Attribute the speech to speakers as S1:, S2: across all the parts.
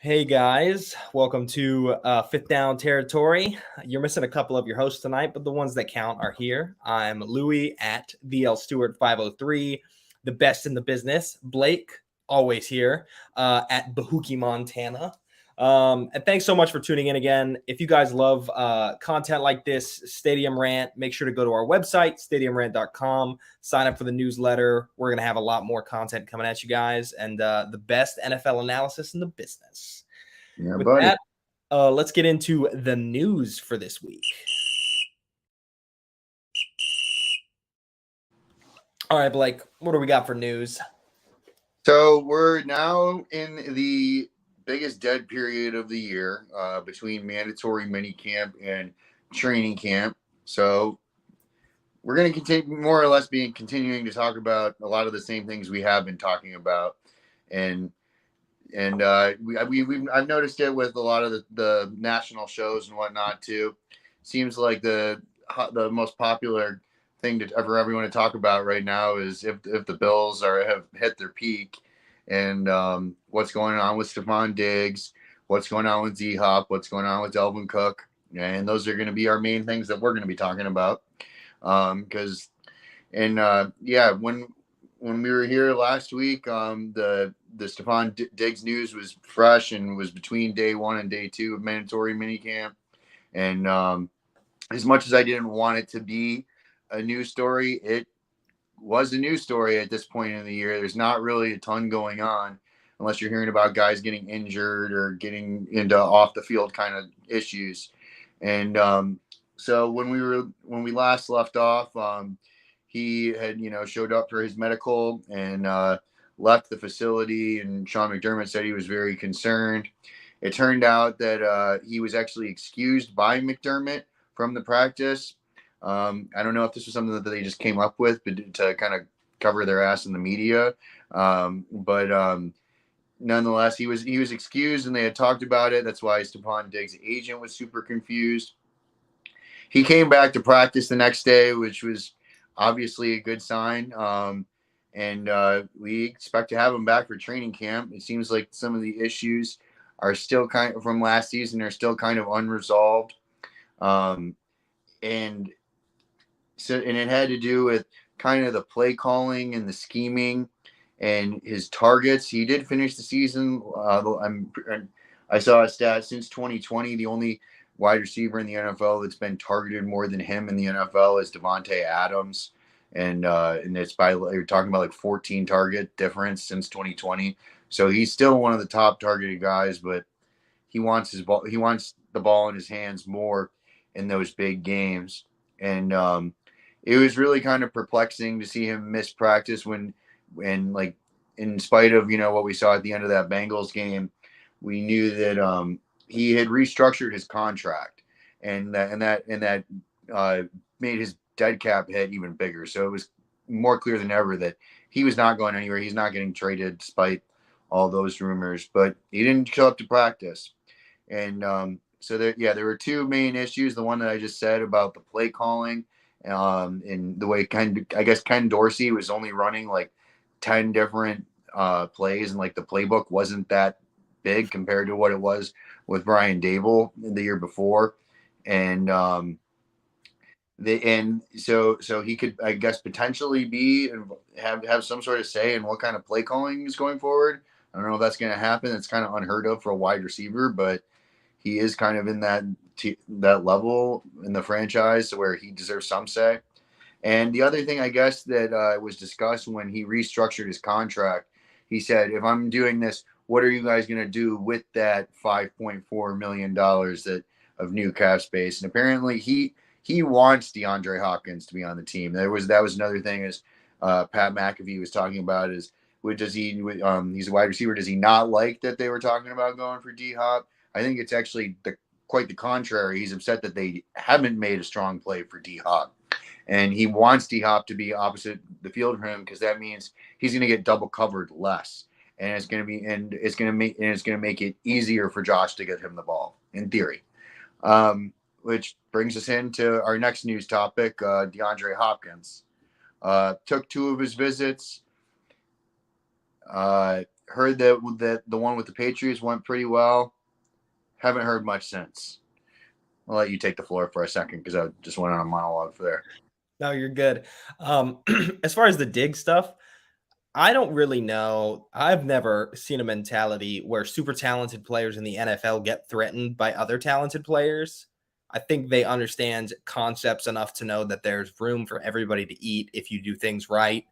S1: Hey guys, welcome to Fifth Down Territory. You're missing a couple of your hosts tonight, but the ones that count are here. I'm Louie at VL Stewart 503, the best in the business. Blake, always here at Bahookie, Montana. And thanks so much for tuning in again. If you guys love content like this, Stadium Rant, make sure to go to our website, StadiumRant.com, sign up for the newsletter. We're going to have a lot more content coming at you guys and the best NFL analysis in the business.
S2: Yeah,
S1: With
S2: buddy.
S1: that, let's get into the news for this week. All right, Blake, what do we got for news?
S2: So we're now in the biggest dead period of the year between mandatory minicamp and training camp. So we're going to continue more or less continuing to talk about a lot of the same things we have been talking about, and I've noticed it with a lot of the national shows and whatnot too. Seems like the most popular thing for everyone to talk about right now is if the Bills have hit their peak, and what's going on with Stephon Diggs, what's going on with D Hop, what's going on with Dalvin Cook, and those are going to be our main things that we're going to be talking about. Because when we were here last week, the Stephon Diggs news was fresh and was between day 1 and day 2 of mandatory minicamp. And as much as I didn't want it to be a news story, it was a news story at this point in the year. There's not really a ton going on unless you're hearing about guys getting injured or getting into off the field kind of issues. And so when we last left off, he had showed up for his medical and left the facility, and Sean McDermott said he was very concerned. It turned out that he was actually excused by McDermott from the practice. I don't know if this was something that they just came up with, but to kind of cover their ass in the media. But nonetheless, he was excused, and they had talked about it. That's why Stephon Diggs' agent was super confused. He came back to practice the next day, which was obviously a good sign. And we expect to have him back for training camp. It seems like some of the issues are still kind of from last season are still kind of unresolved. And it had to do with kind of the play calling and the scheming and his targets. He did finish the season. I saw a stat since 2020, the only wide receiver in the NFL that's been targeted more than him in the NFL is Devontae Adams. And it's you're talking about like 14 target difference since 2020. So he's still one of the top targeted guys, but he wants his ball. He wants the ball in his hands more in those big games. And it was really kind of perplexing to see him miss practice when like in spite of what we saw at the end of that Bengals game, we knew that he had restructured his contract, and that made his dead cap hit even bigger. So it was more clear than ever that he was not going anywhere. He's not getting traded despite all those rumors, but he didn't show up to practice. And so there were two main issues. The one that I just said about the play calling, and the way I guess Ken Dorsey was only running like 10 different plays, and like the playbook wasn't that big compared to what it was with Brian Dable the year before. And so he could, I guess, potentially be and have some sort of say in what kind of play calling is going forward. I don't know if that's going to happen. It's kind of unheard of for a wide receiver, but he is kind of in that level in the franchise where he deserves some say. And the other thing, I guess, that was discussed when he restructured his contract, he said, if I'm doing this, what are you guys going to do with that $5.4 million of new cap space? And apparently he wants DeAndre Hopkins to be on the team. That was another thing, as Pat McAfee was talking about, is he's a wide receiver. Does he not like that they were talking about going for D Hop? I think it's actually quite the contrary. He's upset that they haven't made a strong play for D Hop. And he wants D Hop to be opposite the field for him, because that means he's going to get double covered less, and it's going to make it easier for Josh to get him the ball in theory. Which brings us into our next news topic. DeAndre Hopkins took two of his visits. Heard that the one with the Patriots went pretty well. Haven't heard much since. I'll let you take the floor for a second because I just went on a monologue for there.
S1: No, you're good. As far as the dig stuff, I don't really know. I've never seen a mentality where super talented players in the NFL get threatened by other talented players. I think they understand concepts enough to know that there's room for everybody to eat if you do things right.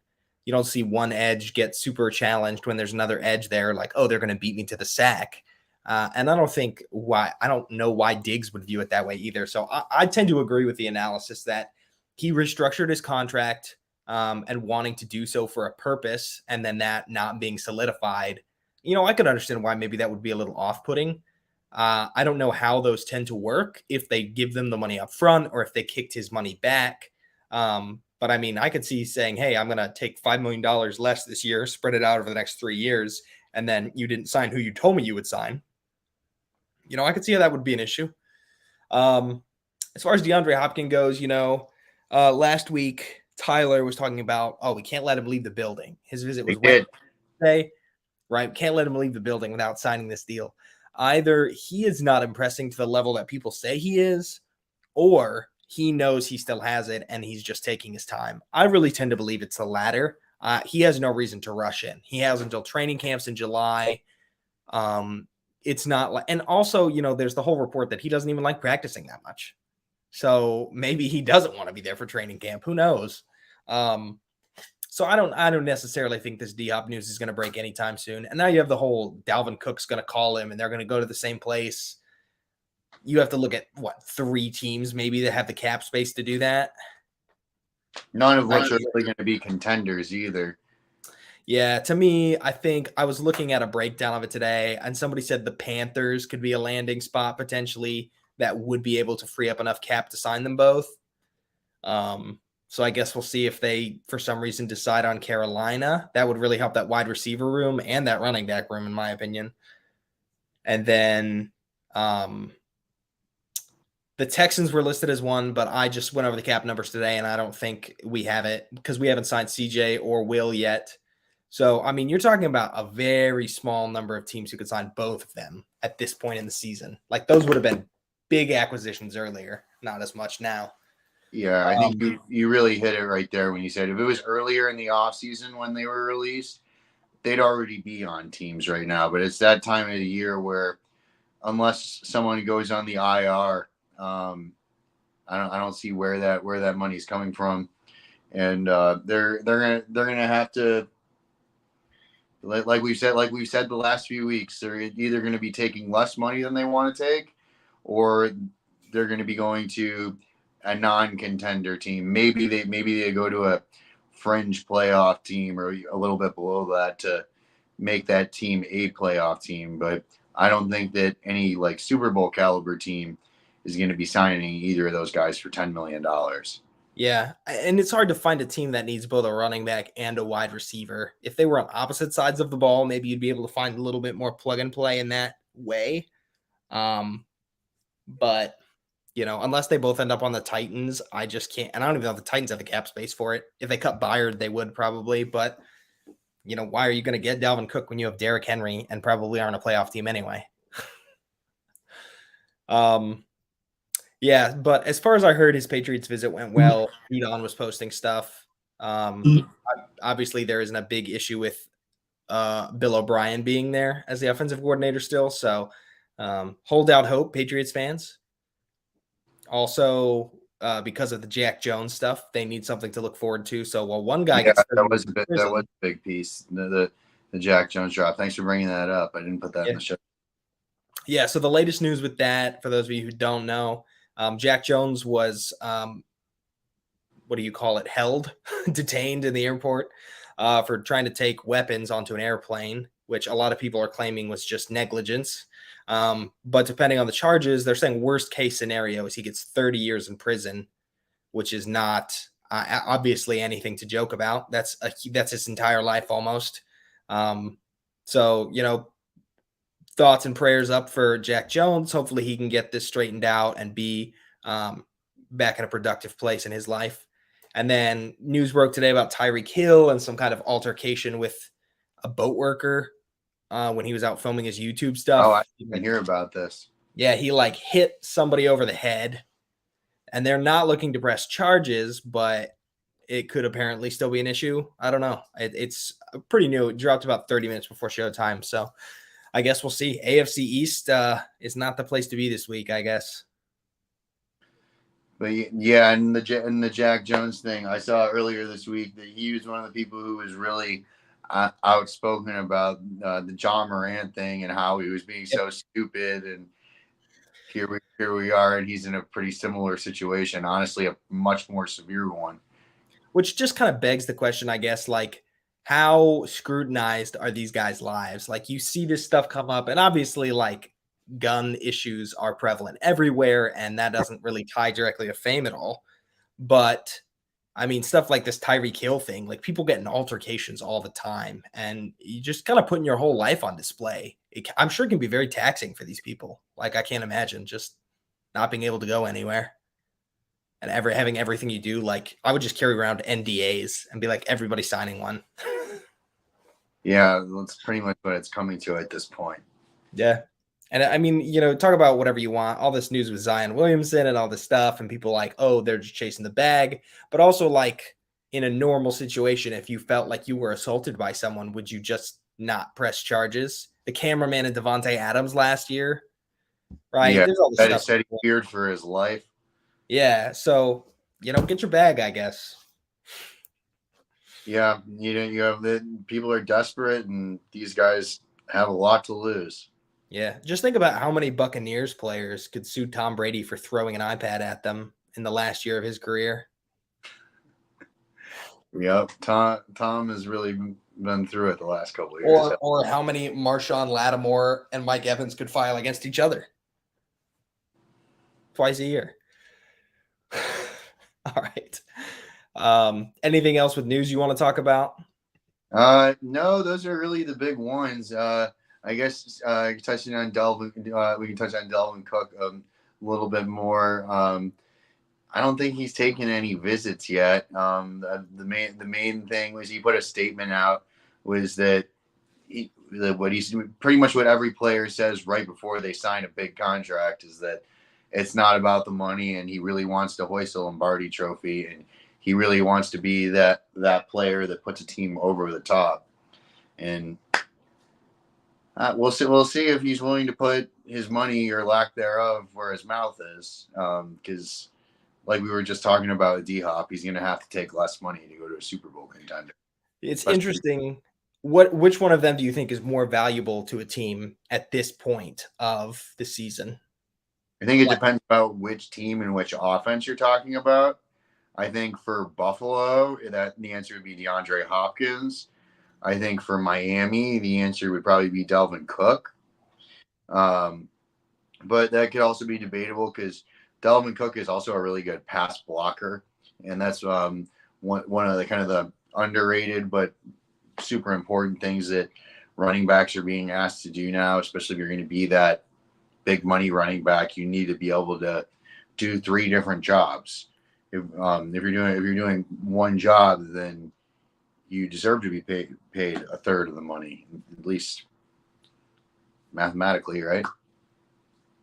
S1: You don't see one edge get super challenged when there's another edge there, like, oh, they're going to beat me to the sack. And I don't know why Diggs would view it that way either. So I tend to agree with the analysis that he restructured his contract and wanting to do so for a purpose, and then that not being solidified. I could understand why maybe that would be a little off-putting. I don't know how those tend to work, if they give them the money up front or if they kicked his money back. But I mean, I could see saying, hey, I'm going to take $5 million less this year, spread it out over the next 3 years, and then you didn't sign who you told me you would sign. I could see how that would be an issue. As far as DeAndre Hopkins goes, last week, Tyler was talking about, we can't let him leave the building. His visit was Wednesday, right? Can't let him leave the building without signing this deal. Either he is not impressing to the level that people say he is, or he knows he still has it and he's just taking his time. I really tend to believe it's the latter. He has no reason to rush in. He has until training camps in July. It's not like, and also, there's the whole report that he doesn't even like practicing that much. So maybe he doesn't want to be there for training camp. Who knows? So I don't necessarily think this D-Hop news is going to break anytime soon. And now you have the whole Dalvin Cook's going to call him and they're going to go to the same place. You have to look at 3 teams maybe that have the cap space to do that.
S2: None of which are really going to be contenders either.
S1: Yeah, to me, I think I was looking at a breakdown of it today, and somebody said the Panthers could be a landing spot potentially that would be able to free up enough cap to sign them both. So I guess we'll see if they, for some reason, decide on Carolina. That would really help that wide receiver room and that running back room, in my opinion. And then the Texans were listed as one, but I just went over the cap numbers today, and I don't think we have it because we haven't signed CJ or Will yet. So, I mean, you're talking about a very small number of teams who could sign both of them at this point in the season. Like, those would have been big acquisitions earlier, not as much now.
S2: Yeah, I think you really hit it right there when you said if it was earlier in the offseason when they were released, they'd already be on teams right now. But it's that time of the year where unless someone goes on the IR, I don't see where that money's coming from. And they're gonna have to, like we've said the last few weeks, they're either going to be taking less money than they want to take, or they're going to be going to a non-contender team. Maybe they go to a fringe playoff team or a little bit below that to make that team a playoff team. But I don't think that any Super Bowl caliber team is going to be signing either of those guys for $10 million.
S1: Yeah, and it's hard to find a team that needs both a running back and a wide receiver. If they were on opposite sides of the ball, maybe you'd be able to find a little bit more plug and play in that way. But unless they both end up on the Titans, I just can't. And I don't even know if the Titans have the cap space for it. If they cut Byard, they would probably. But, why are you going to get Dalvin Cook when you have Derrick Henry and probably aren't a playoff team anyway? Yeah, but as far as I heard, his Patriots visit went well. Edon was posting stuff. Obviously, there isn't a big issue with Bill O'Brien being there as the offensive coordinator still. So hold out hope, Patriots fans. Also, because of the Jack Jones stuff, they need something to look forward to. So while one guy gets
S2: that was a big piece, the Jack Jones drop. Thanks for bringing that up. I didn't put that in the show. Yeah,
S1: so the latest news with that, for those of you who don't know, Jack Jones was, held, detained in the airport for trying to take weapons onto an airplane, which a lot of people are claiming was just negligence. But depending on the charges, they're saying worst case scenario is he gets 30 years in prison, which is not obviously anything to joke about. That's his entire life almost. So, thoughts and prayers up for Jack Jones. Hopefully he can get this straightened out and be back in a productive place in his life. And then news broke today about Tyreek Hill and some kind of altercation with a boat worker. when he was out filming his YouTube
S2: Oh,
S1: stuff.
S2: I didn't hear about this.
S1: Yeah, he like hit somebody over the head, and they're not looking to press charges, but it could apparently still be an issue. I don't know. It's pretty new. It dropped about 30 minutes before showtime, so I guess we'll see. AFC East is not the place to be this week, I guess.
S2: But yeah, and the Jack Jones thing, I saw earlier this week that he was one of the people who was really outspoken about the John Morant thing and how he was being so stupid. And here we are, and he's in a pretty similar situation. Honestly, a much more severe one.
S1: Which just kind of begs the question, I guess, like how scrutinized are these guys' lives? Like you see this stuff come up, and obviously, like gun issues are prevalent everywhere, and that doesn't really tie directly to fame at all. But I mean, stuff like this Tyreek Hill thing, like people get in altercations all the time, and you just kind of putting your whole life on display. I'm sure it can be very taxing for these people. Like I can't imagine just not being able to go anywhere and having everything you do. Like I would just carry around NDAs and be like, everybody signing one.
S2: Yeah, that's pretty much what it's coming to at this point.
S1: Yeah. And I mean, talk about whatever you want. All this news with Zion Williamson and all this stuff, and people like, oh, they're just chasing the bag. But also, like, in a normal situation, if you felt like you were assaulted by someone, would you just not press charges? The cameraman and Devontae Adams last year, right?
S2: Yeah,
S1: there's all this
S2: that
S1: stuff.
S2: he said he feared for his life.
S1: Yeah, so get your bag, I guess.
S2: Yeah, you have people are desperate, and these guys have a lot to lose.
S1: Yeah, just think about how many Buccaneers players could sue Tom Brady for throwing an iPad at them in the last year of his career.
S2: Yep, Tom has really been through it the last couple of years.
S1: Or how many Marshawn Lattimore and Mike Evans could file against each other twice a year. All right. Anything else with news you want to talk about?
S2: No, those are really the big ones. I guess touching on Dalvin, we can touch on Dalvin Cook a little bit more. I don't think he's taken any visits yet. The main thing was he put a statement out was that what he's pretty much what every player says right before they sign a big contract is that it's not about the money, and he really wants to hoist a Lombardi trophy, and he really wants to be that player that puts a team over the top. And we'll see if he's willing to put his money or lack thereof where his mouth is, because like we were just talking about with D-Hop, he's going to have to take less money to go to a Super Bowl contender.
S1: It's interesting. Which one of them do you think is more valuable to a team at this point of the season?
S2: I think it depends about which team and which offense you're talking about. I think for Buffalo, the answer would be DeAndre Hopkins. I think for Miami, the answer would probably be Dalvin Cook. But that could also be debatable because Dalvin Cook is also a really good pass blocker, and that's one of the kind of the underrated but super important things that running backs are being asked to do now, especially if you're going to be that big money running back. You need to be able to do 3 different jobs. If you're doing one job, then you deserve to be paid a third of the money, at least mathematically, right?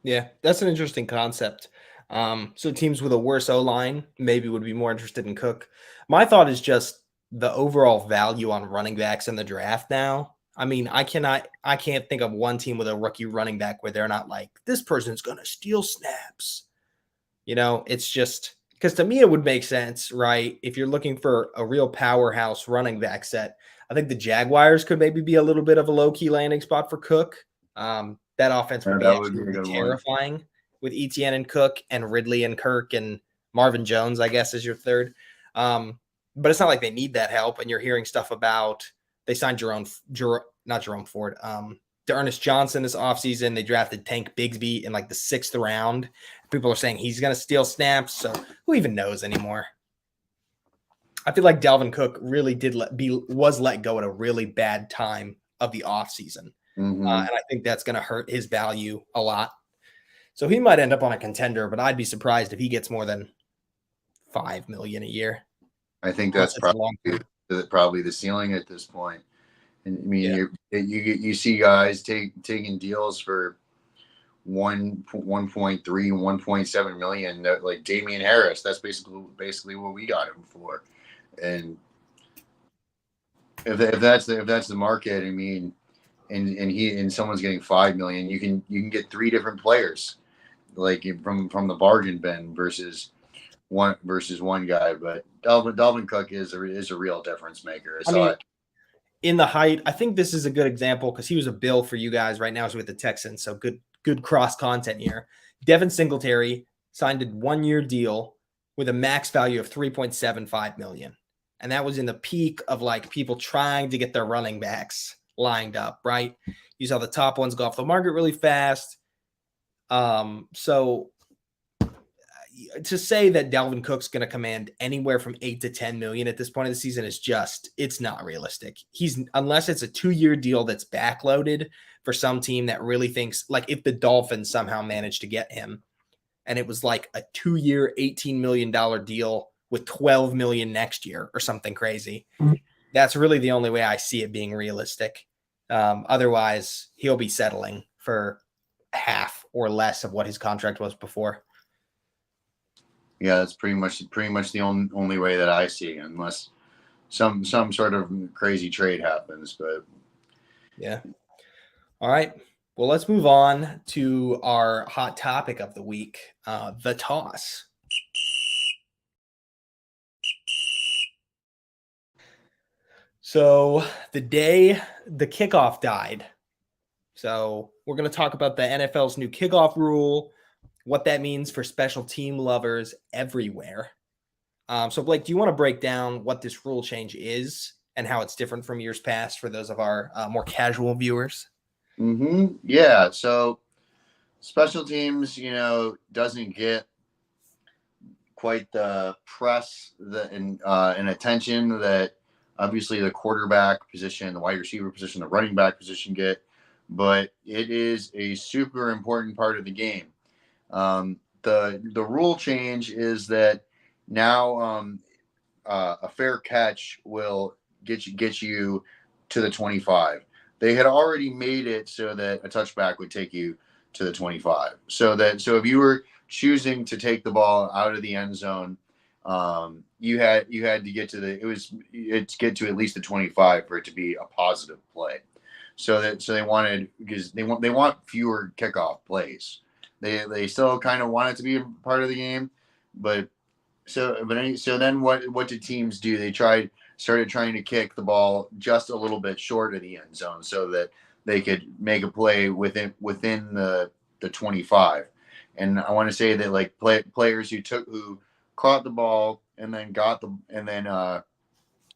S1: Yeah, that's an interesting concept. So teams with a worse O-line maybe would be more interested in Cook. My thought is just the overall value on running backs in the draft now. I mean, I can't think of one team with a rookie running back where they're not like, this person's going to steal snaps. It's just because to me it would make sense, right? If you're looking for a real powerhouse running back set, I think the Jaguars could maybe be a little bit of a low-key landing spot for Cook. That offense would be terrifying with Etienne and Cook and Ridley and Kirk and Marvin Jones, I guess, is your third. But it's not like they need that help. And you're hearing stuff about they signed D'Ernest Johnson this offseason. They drafted Tank Bigsby in like the 6th round. People are saying he's going to steal snaps. So who even knows anymore? I feel like Dalvin Cook really was let go at a really bad time of the offseason.
S2: Mm-hmm.
S1: And I think that's going to hurt his value a lot. So he might end up on a contender, but I'd be surprised if he gets more than $5 million a year.
S2: I think that's probably the ceiling at this point. And, I mean,
S1: Yeah.
S2: you see guys taking deals for 1.3, 1.7 million. Like Damian Harris, that's basically what we got him for. And if that's the market, I mean, and someone's getting 5 million, you can get three different players, like from the bargain bin versus one guy. But Dalvin Cook is a real difference maker.
S1: I mean, in the height, I think this is a good example because he was a bill for you guys. Right now he's with the Texans, so good cross content here. Devin Singletary signed a 1-year deal with a max value of $3.75 million. And that was in the peak of like people trying to get their running backs lined up, right? You saw the top ones go off the market really fast. So to say that Dalvin Cook's going to command anywhere from 8 to 10 million at this point of the season is it's not realistic. Unless it's a 2-year deal that's backloaded for some team that really thinks, like if the Dolphins somehow managed to get him and it was like a 2-year, $18 million deal with 12 million next year or something crazy. That's really the only way I see it being realistic. Otherwise he'll be settling for half or less of what his contract was before.
S2: Yeah, that's pretty much the only way that I see, unless some sort of crazy trade happens. But
S1: yeah. All right. Well, let's move on to our hot topic of the week, the toss. So the day the kickoff died. So we're going to talk about the NFL's new kickoff rule, what that means for special team lovers everywhere. So Blake, do you want to break down what this rule change is and how it's different from years past for those of our more casual viewers?
S2: Yeah. So special teams, doesn't get quite the press and attention that obviously the quarterback position, the wide receiver position, the running back position get, but it is a super important part of the game. The rule change is that now a fair catch will get you to the 25. They had already made it so that a touchback would take you to the 25. So if you were choosing to take the ball out of the end zone, you had to get to get to at least the 25 for it to be a positive play. So they wanted, because they want fewer kickoff plays. They still kind of want it to be a part of the game, but then what did teams do? They started trying to kick the ball just a little bit short of the end zone so that they could make a play within the 25. And I want to say that like players who caught the ball and then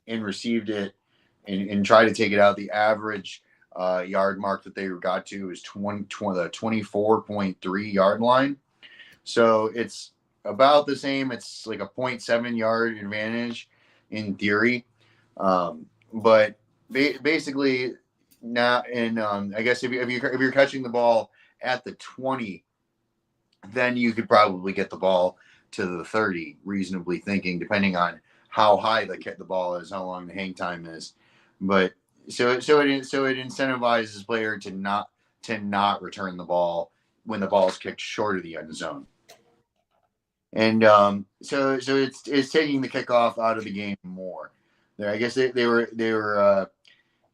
S2: and received it and tried to take it out, the average yard mark that they got to is 24.3 yard line. So it's about the same. It's like a 0.7 yard advantage in theory. But basically now, I guess if you're catching the ball at the 20, then you could probably get the ball to the 30, reasonably thinking, depending on how high the ball is, how long the hang time is. But so it incentivizes the player to not return the ball when the ball is kicked short of the end zone. And so it's taking the kickoff out of the game more. I guess they were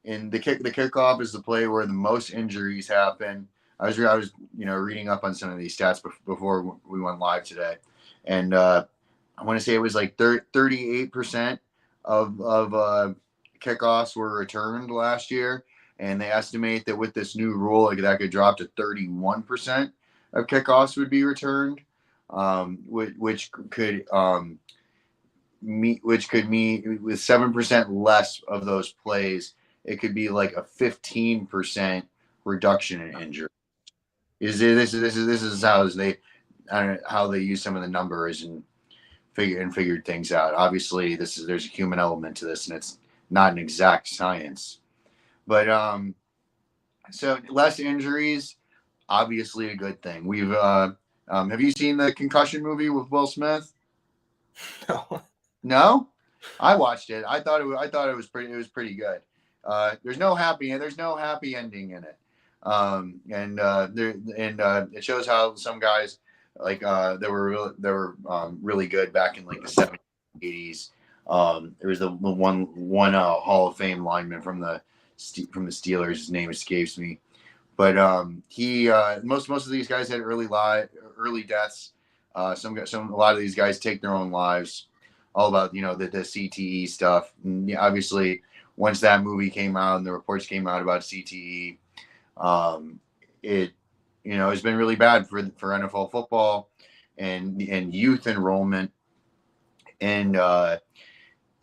S2: in the kickoff is the play where the most injuries happen. I was reading up on some of these stats before we went live today, and I want to say it was like 38% of kickoffs were returned last year, and they estimate that with this new rule, that could drop to 31% of kickoffs would be returned, which could mean with 7% less of those plays, it could be like a 15% reduction in injury. This is how they use some of the numbers and figured things out. Obviously, there's a human element to this, and it's not an exact science. But so less injuries, obviously a good thing. We've have you seen the Concussion movie with Will Smith?
S1: No.
S2: No, I watched it. I thought it was pretty good. There's no happy ending in it. It shows how some guys like they were really good back in like the 70s, 80s. There was the one Hall of Fame lineman from the Steelers. His name escapes me, but he most of these guys had early deaths. A lot of these guys take their own lives. All about the CTE stuff. And obviously, once that movie came out and the reports came out about CTE, it's been really bad for NFL football and youth enrollment. And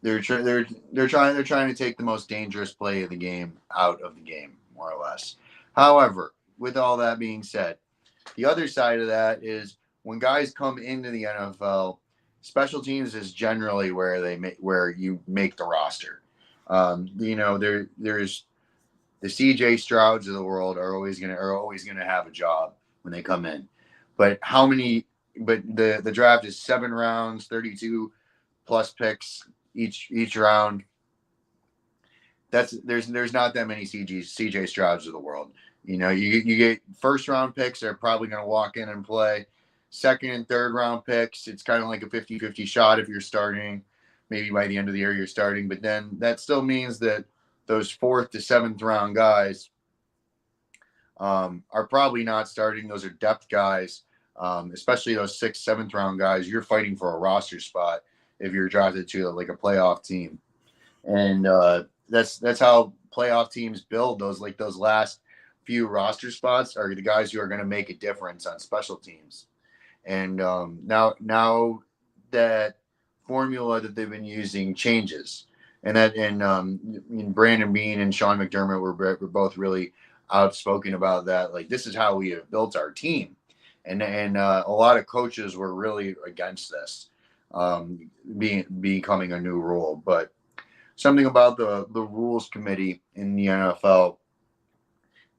S2: they're trying to take the most dangerous play of the game out of the game, more or less. However, with all that being said, the other side of that is when guys come into the NFL, special teams is generally where you make the roster. There's the CJ Strouds of the world are always gonna have a job when they come in. But the draft is 7 rounds, 32 plus picks each round. There's not that many CJ Strouds of the world. You get first round picks that are probably going to walk in and play. Second and third round picks, it's kind of like a 50-50 shot if you're starting. Maybe by the end of the year you're starting, but then that still means that those 4th to 7th round guys are probably not starting. Those are depth guys, especially those 6th, 7th round guys. You're fighting for a roster spot if you're drafted to like a playoff team, and that's how playoff teams build those last few roster spots are the guys who are going to make a difference on special teams. And now that formula that they've been using changes, and Brandon Beane and Sean McDermott were both really outspoken about that. Like, this is how we have built our team, and a lot of coaches were really against this becoming a new rule. But something about the rules committee in the NFL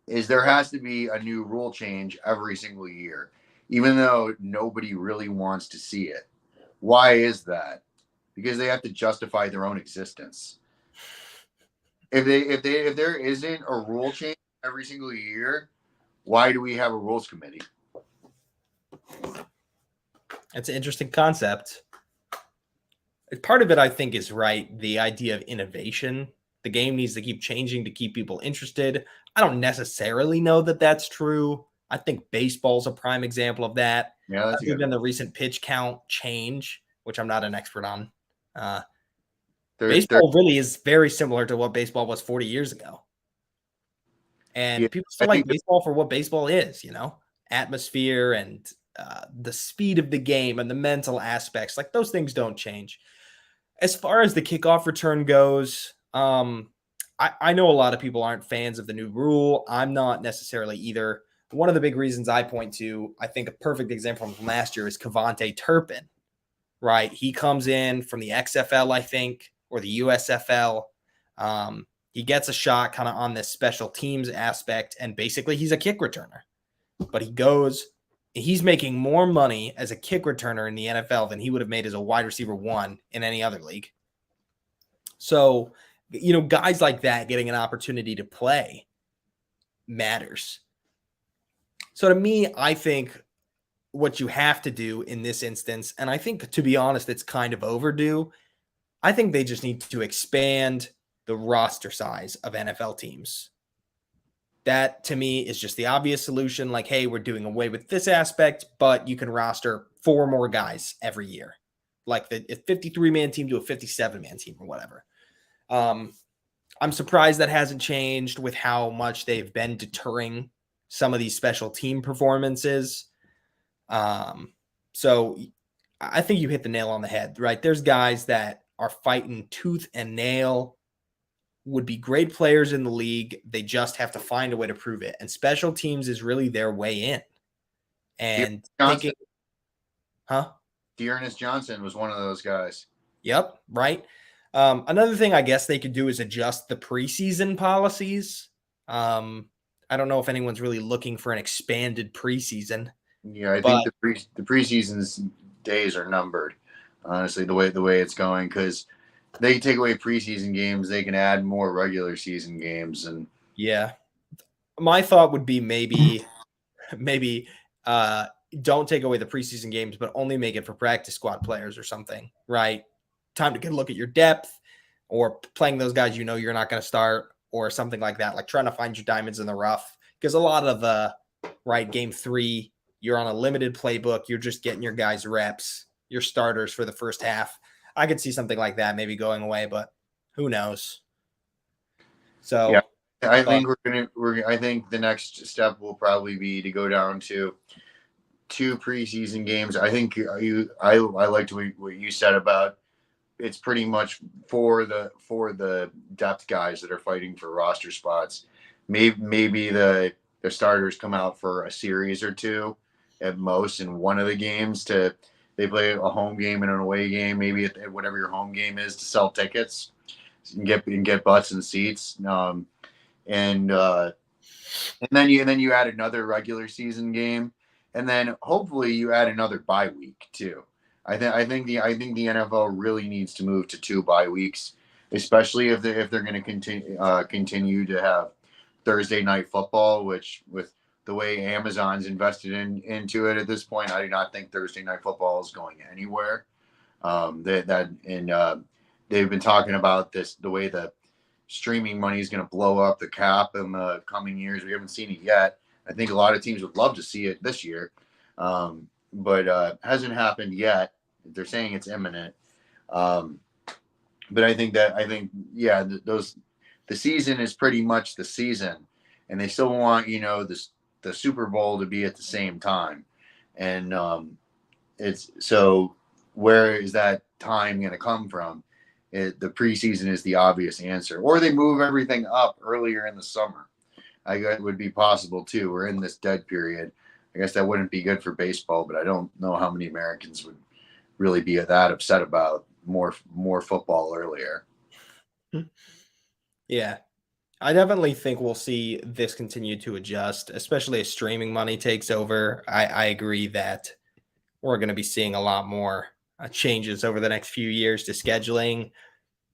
S2: is there has to be a new rule change every single year, even though nobody really wants to see it. Why is that? Because they have to justify their own existence. If there isn't a rule change every single year, why do we have a rules committee?
S1: That's an interesting concept. Part of it, I think, is right. The idea of innovation. The game needs to keep changing to keep people interested. I don't necessarily know that that's true. I think baseball's a prime example of that.
S2: Yeah, that's
S1: Other than the recent pitch count change, which I'm not an expert on. Baseball really is very similar to what baseball was 40 years ago. And people still like baseball for what baseball is, atmosphere and the speed of the game and the mental aspects. Like, those things don't change. As far as the kickoff return goes, I know a lot of people aren't fans of the new rule. I'm not necessarily either. One of the big reasons I point to, I think a perfect example from last year is Kevontae Turpin, right? He comes in from the XFL, I think, or the USFL. He gets a shot kind of on this special teams aspect, and basically he's a kick returner. But he's making more money as a kick returner in the NFL than he would have made as a wide receiver 1 in any other league. So, guys like that getting an opportunity to play matters. So to me, I think what you have to do in this instance, and I think, to be honest, it's kind of overdue. I think they just need to expand the roster size of NFL teams. That, to me, is just the obvious solution. Like, hey, we're doing away with this aspect, but you can roster 4 more guys every year. Like a 53-man team to a 57-man team or whatever. I'm surprised that hasn't changed with how much they've been deterring some of these special team performances. So I think you hit the nail on the head, right? There's guys that are fighting tooth and nail, would be great players in the league. They just have to find a way to prove it. And special teams is really their way in. And
S2: Dearness Johnson was one of those guys.
S1: Yep, right. Another thing I guess they could do is adjust the preseason policies. I don't know if anyone's really looking for an expanded preseason.
S2: Yeah, I think the preseason's days are numbered, honestly, the way it's going, because they can take away preseason games. They can add more regular season games, and
S1: Yeah. My thought would be maybe don't take away the preseason games, but only make it for practice squad players or something, right? Time to get a look at your depth or playing those guys you're not going to start or something like that, like trying to find your diamonds in the rough. Because a lot of game 3, you're on a limited playbook. You're just getting your guys reps, your starters for the first half. I could see something like that maybe going away, but who knows? So
S2: yeah, I think I think the next step will probably be to go down to 2 preseason games. I think I liked what you said about it's pretty much for the depth guys that are fighting for roster spots. Maybe the starters come out for a series or 2 at most in one of the games they play a home game and an away game, maybe at whatever your home game is, to sell tickets and get butts and seats. And then you add another regular season game, and then hopefully you add another bye week too. I think the NFL really needs to move to 2 bye weeks, especially if they're going to continue to have Thursday night football, which with the way Amazon's invested into it at this point, I do not think Thursday night football is going anywhere. They've been talking about the way the streaming money is going to blow up the cap in the coming years. We haven't seen it yet. I think a lot of teams would love to see it this year, but hasn't happened yet. They're saying it's imminent. But I think the season is pretty much the season, and they still want the Super Bowl to be at the same time, and it's so where is that time going to come from? The preseason is the obvious answer, or they move everything up earlier in the summer. I guess it would be possible too. We're in this dead period. I guess that wouldn't be good for baseball, but I don't know how many Americans would really be that upset about more football earlier.
S1: Yeah, I definitely think we'll see this continue to adjust, especially as streaming money takes over. I agree that we're going to be seeing a lot more changes over the next few years to scheduling.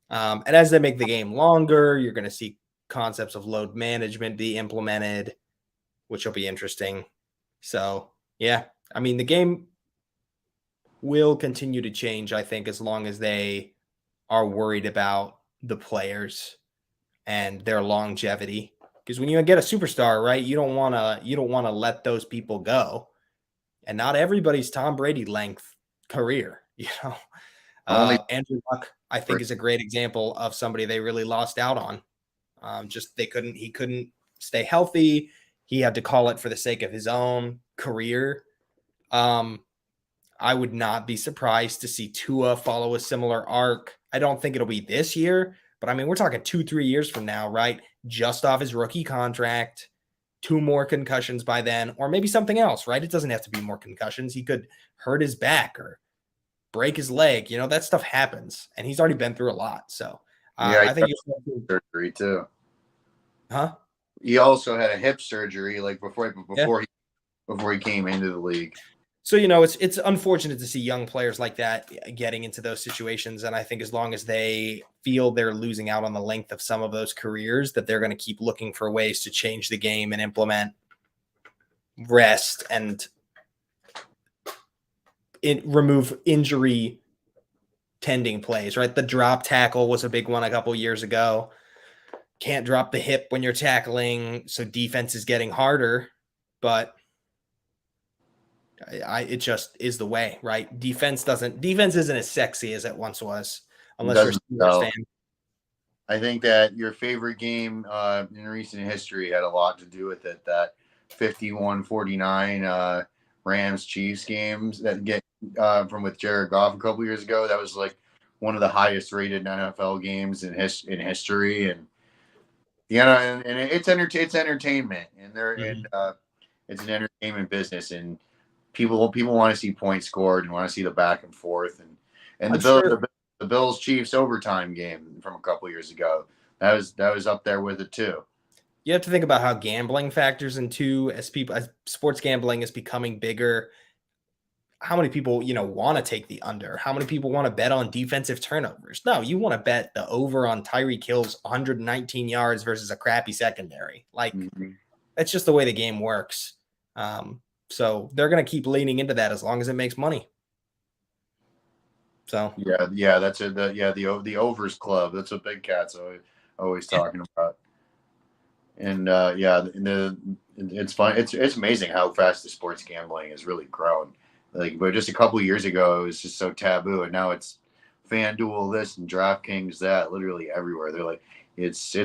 S1: And as they make the game longer, you're going to see concepts of load management be implemented, which will be interesting. So, yeah, I mean, the game will continue to change, I think, as long as they are worried about the players and their longevity. Because when you get a superstar, right, you don't want to let those people go. And not everybody's Tom Brady length career, Andrew Luck, I think, is a great example of somebody they really lost out on. He couldn't stay healthy. He had to call it for the sake of his own career. I would not be surprised to see Tua follow a similar arc. I don't think it'll be this year, but I mean, we're talking 2-3 years from now, right? Just off his rookie contract, 2 more concussions by then, or maybe something else, right? It doesn't have to be more concussions. He could hurt his back or break his leg. That stuff happens, and he's already been through a lot. So I think
S2: surgery too.
S1: Huh?
S2: He also had a hip surgery before
S1: Yeah.
S2: he came into the league.
S1: So, it's unfortunate to see young players like that getting into those situations. And I think as long as they feel they're losing out on the length of some of those careers, that they're going to keep looking for ways to change the game and implement rest and remove injury tending plays, right? The drop tackle was a big one a couple years ago. Can't drop the hip when you're tackling. So defense is getting harder, but it just is the way, right? Defense isn't as sexy as it once was, unless you're a Steelers fan.
S2: I think that your favorite game in recent history had a lot to do with it. That 51-49 Rams Chiefs games that get from with Jared Goff a couple years ago. That was like one of the highest rated NFL games in history, and and it's entertainment, and it's an entertainment business, and people want to see points scored and want to see the back and forth, and the Bills Chiefs overtime game from a couple years ago, that was up there with it too.
S1: You have to think about how gambling factors into as sports gambling is becoming bigger. how many people, want to take the under? How many people want to bet on defensive turnovers? No, you want to bet the over on Tyreek Hill's 119 yards versus a crappy secondary. Like, that's just the way the game works. So they're going to keep leaning into that as long as it makes money. So
S2: yeah, that's it. The overs club. That's what Big Cat's always talking about. And it's fun. It's amazing how fast the sports gambling has really grown. Like, but just a couple of years ago, it was just so taboo, and now it's FanDuel this and DraftKings that, literally everywhere. They're like, it's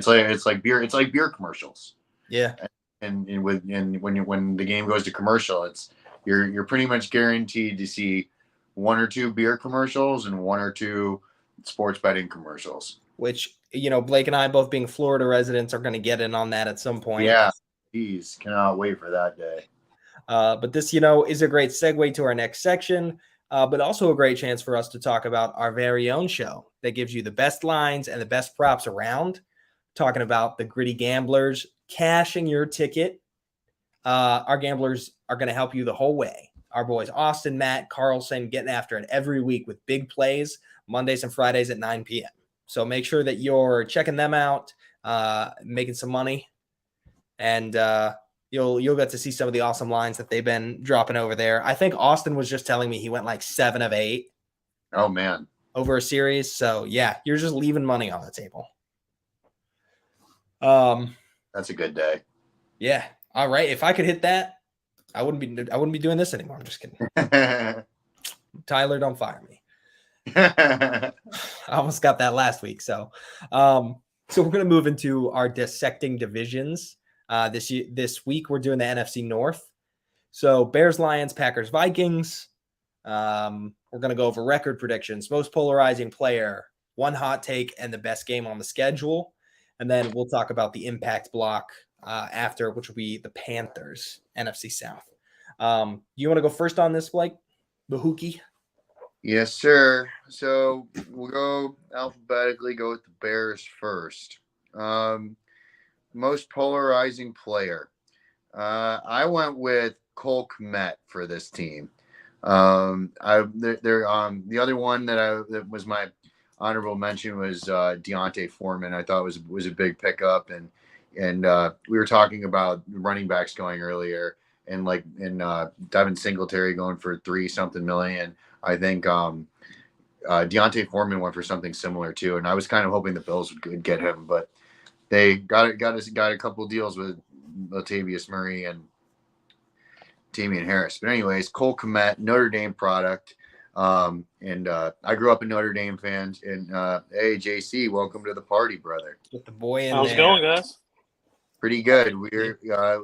S2: like beer commercials.
S1: Yeah.
S2: And when the game goes to commercial, you're pretty much guaranteed to see one or two beer commercials and one or two sports betting commercials.
S1: Which, Blake and I, both being Florida residents, are going to get in on that at some point.
S2: Yeah, geez, cannot wait for that day.
S1: But this, is a great segue to our next section, but also a great chance for us to talk about our very own show that gives you the best lines and the best props around. Talking about the Gritty Gamblers cashing your ticket. Our gamblers are going to help you the whole way. Our boys Austin, Matt, Carlson getting after it every week with big plays Mondays and Fridays at 9 p.m. So make sure that you're checking them out, making some money, and you'll get to see some of the awesome lines that they've been dropping over there. I think Austin was just telling me he went like 7 of 8.
S2: Oh man,
S1: over a series. So yeah, you're just leaving money on the table.
S2: That's a good day.
S1: Yeah. All right. If I could hit that, I wouldn't be doing this anymore. I'm just kidding. Tyler, don't fire me. I almost got that last week. So we're going to move into our dissecting divisions. This week we're doing the NFC North. So Bears, Lions, Packers, Vikings. We're going to go over record predictions, most polarizing player, one hot take, and the best game on the schedule. And then we'll talk about the impact block after, which will be the Panthers, NFC South. You want to go first on this, Blake? Bahookie?
S2: Yes, sir. So we'll go alphabetically, go with the Bears first. Most polarizing player. I went with Cole Kmet for this team. The other one that was my honorable mention was Deontay Foreman. I thought was a big pickup, and we were talking about running backs going earlier, and Devin Singletary going for $3-something million. I think Deontay Foreman went for something similar too, and I was kind of hoping the Bills would get him, but they got a couple of deals with Latavius Murray and Damian Harris. But anyways, Cole Kmet, Notre Dame product. And I grew up a Notre Dame fan. And hey, JC, welcome to the party, brother.
S1: Get the boy in
S3: How's
S1: there.
S3: it going, guys?
S2: Pretty good. We're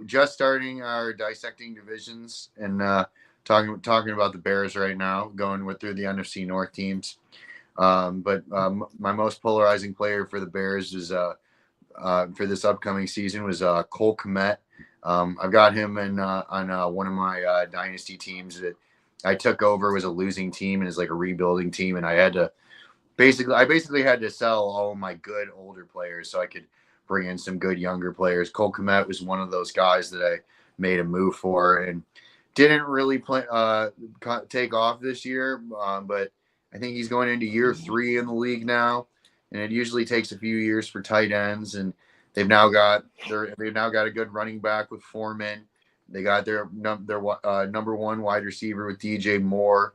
S2: just starting our dissecting divisions and talking about the Bears right now, going through the NFC North teams. But my most polarizing player for the Bears is for this upcoming season was Cole Kmet. I've got him on one of my dynasty teams that I took over. It was a losing team and it's like a rebuilding team, and I had to basically had to sell all of my good older players so I could bring in some good younger players. Cole Kmet was one of those guys that I made a move for and didn't really take off this year, but I think he's going into year 3 in the league now, and it usually takes a few years for tight ends, and they've now got a good running back with Foreman. They got their number one wide receiver with DJ Moore.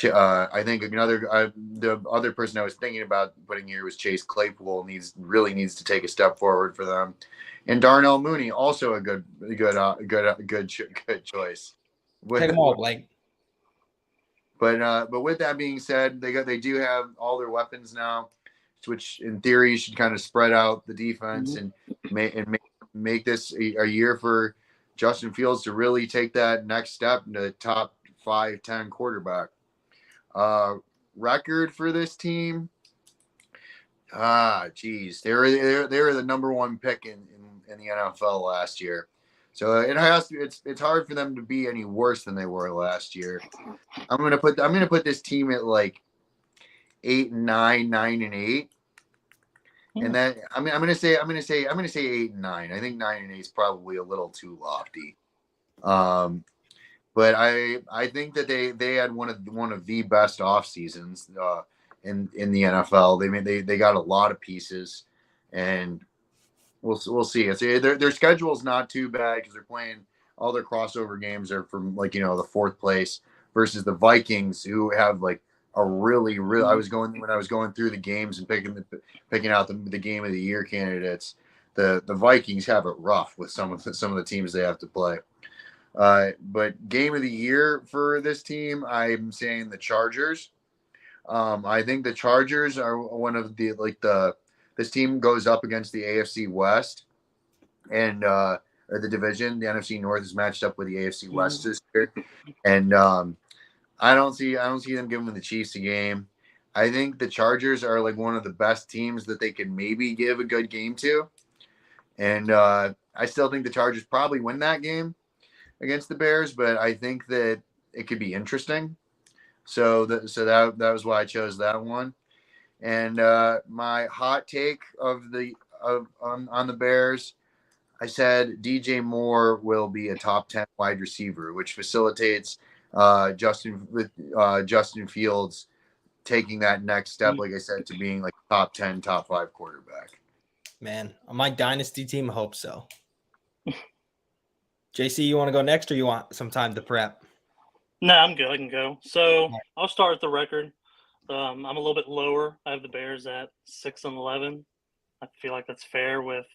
S2: I think the other person I was thinking about putting here was Chase Claypool. Really needs to take a step forward for them, and Darnell Mooney also a good choice.
S1: Take them all, Blake.
S2: But with that being said, they do have all their weapons now, which in theory should kind of spread out the defense and make this a year for Justin Fields to really take that next step into top 5-10 quarterback. Record for this team. Geez, they were the number 1 pick in the NFL last year. So it's hard for them to be any worse than they were last year. I'm gonna put this team at like 8-9, 9-8. And then I'm gonna say 8-9. I think 9-8 is probably a little too lofty. But I think that they had one of the best off seasons in the NFL. They got a lot of pieces, and we'll see. Their schedule is not too bad because they're playing all their crossover games are from the fourth place versus the Vikings, who have like a really. I was going through the games and picking out the game of the year candidates. The Vikings have it rough with some of the teams they have to play. But game of the year for this team, I'm saying the Chargers. I think the Chargers are one of this team goes up against the AFC West and or the division. The NFC North is matched up with the AFC West this year, and I don't see them giving the Chiefs a game. I think the Chargers are like one of the best teams that they could maybe give a good game to, and I still think the Chargers probably win that game against the Bears, but I think that it could be interesting. So that was why I chose that one. And my hot take on the Bears, I said DJ Moore will be a top 10 wide receiver, which facilitates Justin Fields taking that next step, like I said, to being like top 10, top 5 quarterback.
S1: Man, on my dynasty team, hope so. JC, you want to go next, or you want some time to prep?
S3: No, I'm good. I can go. So I'll start with the record. I'm a little bit lower. I have the Bears at 6-11. I feel like that's fair with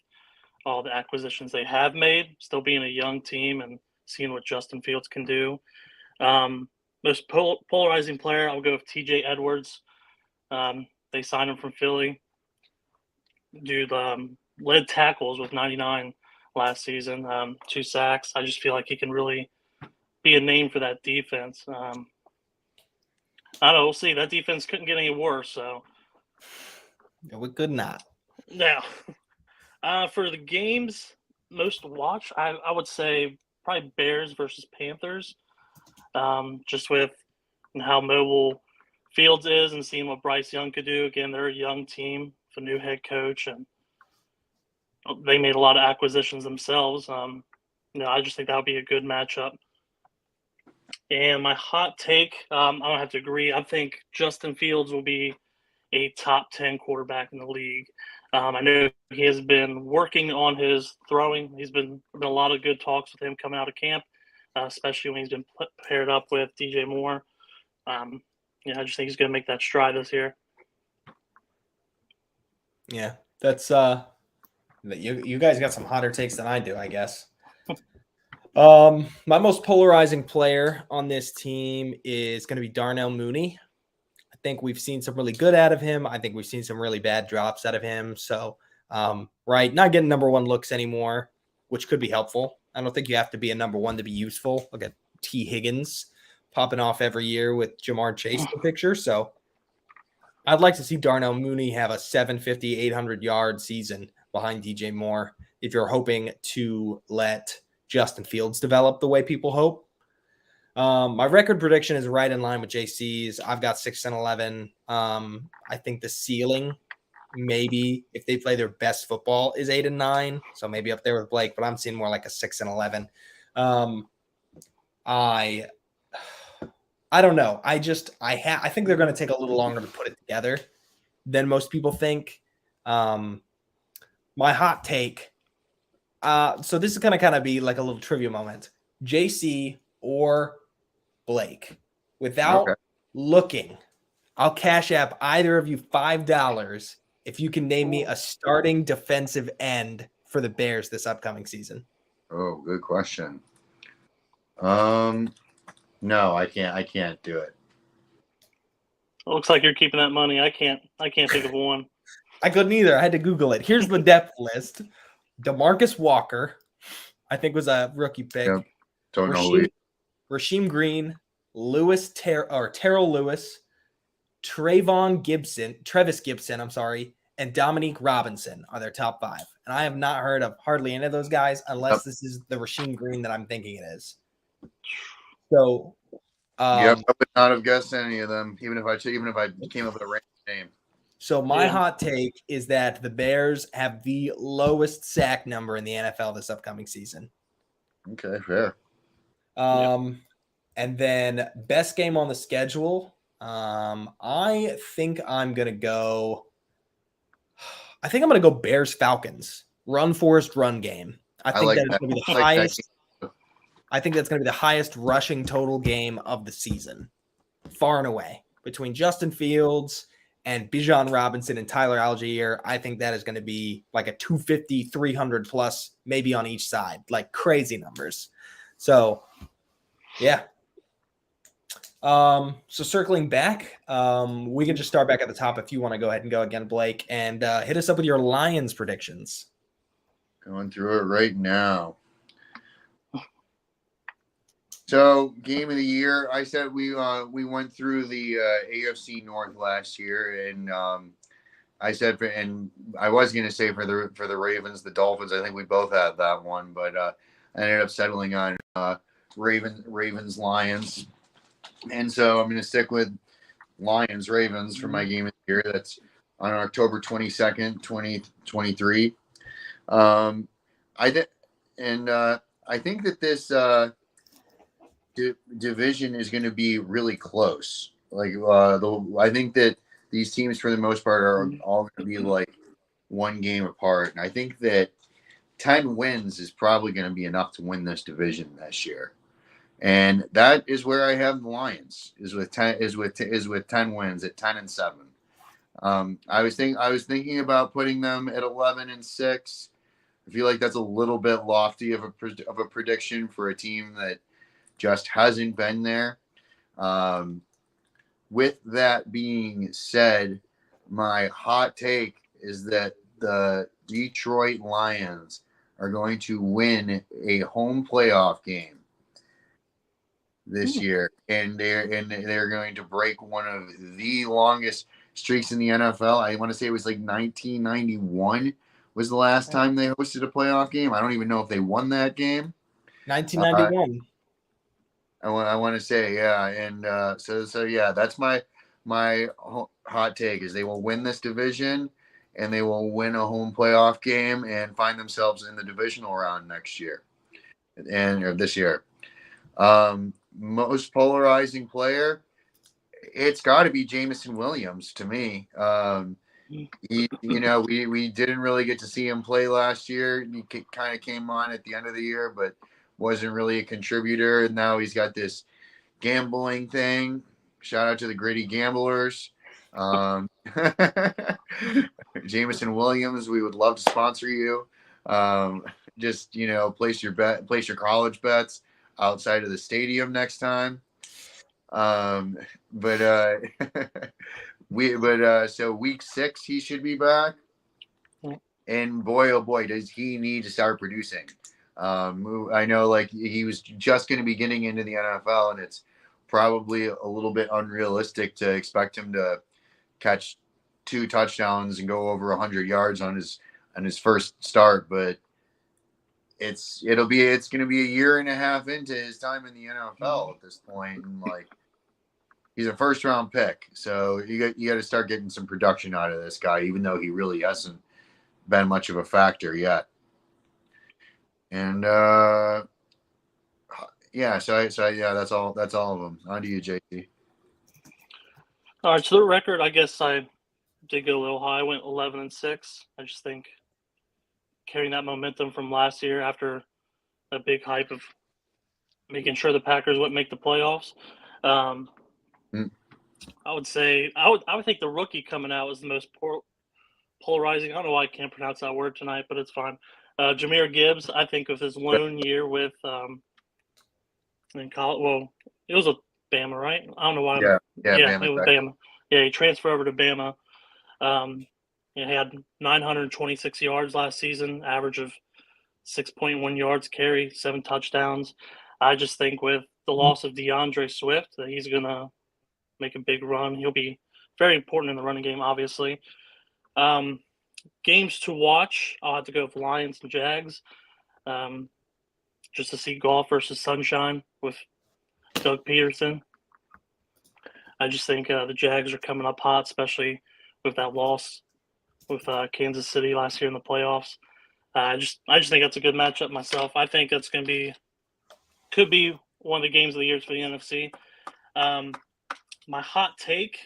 S3: all the acquisitions they have made, still being a young team and seeing what Justin Fields can do. Most polarizing player, I'll go with TJ Edwards. They signed him from Philly. Dude led tackles with 99 last season, 2 sacks. I just feel like he can really be a name for that defense. I don't know. We'll see. That defense couldn't get any worse. So
S1: we could not.
S3: Yeah. For the games most watched, I would say probably Bears versus Panthers. Just with how mobile Fields is and seeing what Bryce Young could do. Again, they're a young team, with a new head coach, and they made a lot of acquisitions themselves. I just think that would be a good matchup. And my hot take, I don't have to agree. I think Justin Fields will be a top 10 quarterback in the league. I know he has been working on his throwing. There's been a lot of good talks with him coming out of camp, especially when he's been paired up with DJ Moore. I just think he's going to make that stride this year.
S1: Yeah, that's you guys got some hotter takes than I do, I guess. My most polarizing player on this team is going to be Darnell Mooney. I think we've seen some really good out of him. I think we've seen some really bad drops out of him. So, not getting number 1 looks anymore, which could be helpful. I don't think you have to be a number 1 to be useful. Look at T. Higgins popping off every year with Jamar Chase in the picture. So I'd like to see Darnell Mooney have a 750, 800-yard season behind DJ Moore if you're hoping to let Justin Fields develop the way people hope. My record prediction is right in line with JC's. I've got 6-11. I think the ceiling, maybe if they play their best football, is 8-9. So maybe up there with Blake, but I'm seeing more like a 6-11. I don't know. I think they're going to take a little longer to put it together than most people think. My hot take. So this is going to kind of be like a little trivia moment. JC or Blake, without looking, I'll cash app either of you $5 if you can name me a starting defensive end for the Bears this upcoming season.
S2: Oh, good question. No, I can't do it.
S3: It looks like you're keeping that money. I can't think of one.
S1: I couldn't either. I had to Google it. Here's the depth list. DeMarcus Walker, I think, was a rookie pick.
S2: Yep. Don't know.
S1: Rasheem Green, Terrell Lewis, Trevis Gibson, and Dominique Robinson are their top 5. And I have not heard of hardly any of those guys unless this is the Rasheem Green that I'm thinking it is. So,
S2: I would not have guessed any of them, even if I came up with a random name.
S1: So my hot take is that the Bears have the lowest sack number in the NFL this upcoming season.
S2: Okay, fair.
S1: And then best game on the schedule. I think I'm going to go Bears Falcons. Run Forest run game. I think that's going to be the highest. I think that's going to be the highest rushing total game of the season, far and away, between Justin Fields and Bijan Robinson and Tyler Algier. I think that is going to be like a 250, 300 plus, maybe on each side, like crazy numbers. So, yeah. So circling back, we can just start back at the top if you want to go ahead and go again, Blake, and hit us up with your Lions predictions.
S2: Going through it right now. So, game of the year, I said we went through the AFC North last year, and I said, and I was going to say for the Ravens, the Dolphins. I think we both had that one, but I ended up settling on Ravens Lions, and so I'm going to stick with Lions Ravens for my game of the year. That's on October 22nd, 2023. I think that this division is going to be really close. Like I think that these teams, for the most part, are all going to be like one game apart, and I think that 10 wins is probably going to be enough to win this division this year. And that is where I have the Lions is with 10 wins at 10-7. I was thinking about putting them at 11-6. I feel like that's a little bit lofty of a prediction for a team that just hasn't been there. With that being said, my hot take is that the Detroit Lions are going to win a home playoff game this year, and they're going to break one of the longest streaks in the NFL. I want to say it was like 1991 was the last time they hosted a playoff game. I don't even know if they won that game.
S1: 1991.
S2: I want to say, yeah, and so yeah, that's my hot take is they will win this division, and they will win a home playoff game and find themselves in the divisional round next year, or this year. Most polarizing player, it's got to be Jameson Williams to me. We didn't really get to see him play last year. He kind of came on at the end of the year, but wasn't really a contributor. And now he's got this gambling thing. Shout out to the gritty gamblers. Jameson Williams, we would love to sponsor you. Just place your college bets outside of the stadium next time. So week 6 he should be back, and boy oh boy does he need to start producing. I know like he was just going to be getting into the NFL, and it's probably a little bit unrealistic to expect him to catch 2 touchdowns and go over 100 yards on his first start, but it's going to be a year and a half into his time in the NFL at this point, and like he's a first round pick, so you got to start getting some production out of this guy, even though he really hasn't been much of a factor yet. And so that's all of them. On to you, JC.
S3: All right, so the record, I guess I did go a little high. I went 11-6. I just think carrying that momentum from last year after a big hype of making sure the Packers wouldn't make the playoffs. I would say I would think the rookie coming out was the most polarizing. I don't know why I can't pronounce that word tonight, but it's fine. Jahmyr Gibbs, I think of his lone year with in college. Well, it was a Bama, right? I don't know why.
S2: Yeah,
S3: Bama, it was Bama. Yeah, he transferred over to Bama. He had 926 yards last season, average of 6.1 yards carry, 7 touchdowns. I just think with the loss of DeAndre Swift that he's going to make a big run. He'll be very important in the running game, obviously. Games to watch, I'll have to go with Lions and Jags. Just to see Golf versus Sunshine with Doug Peterson. I just think the Jags are coming up hot, especially with that loss with Kansas City last year in the playoffs. I just think that's a good matchup myself. I think that's going to could be one of the games of the year for the NFC. My hot take,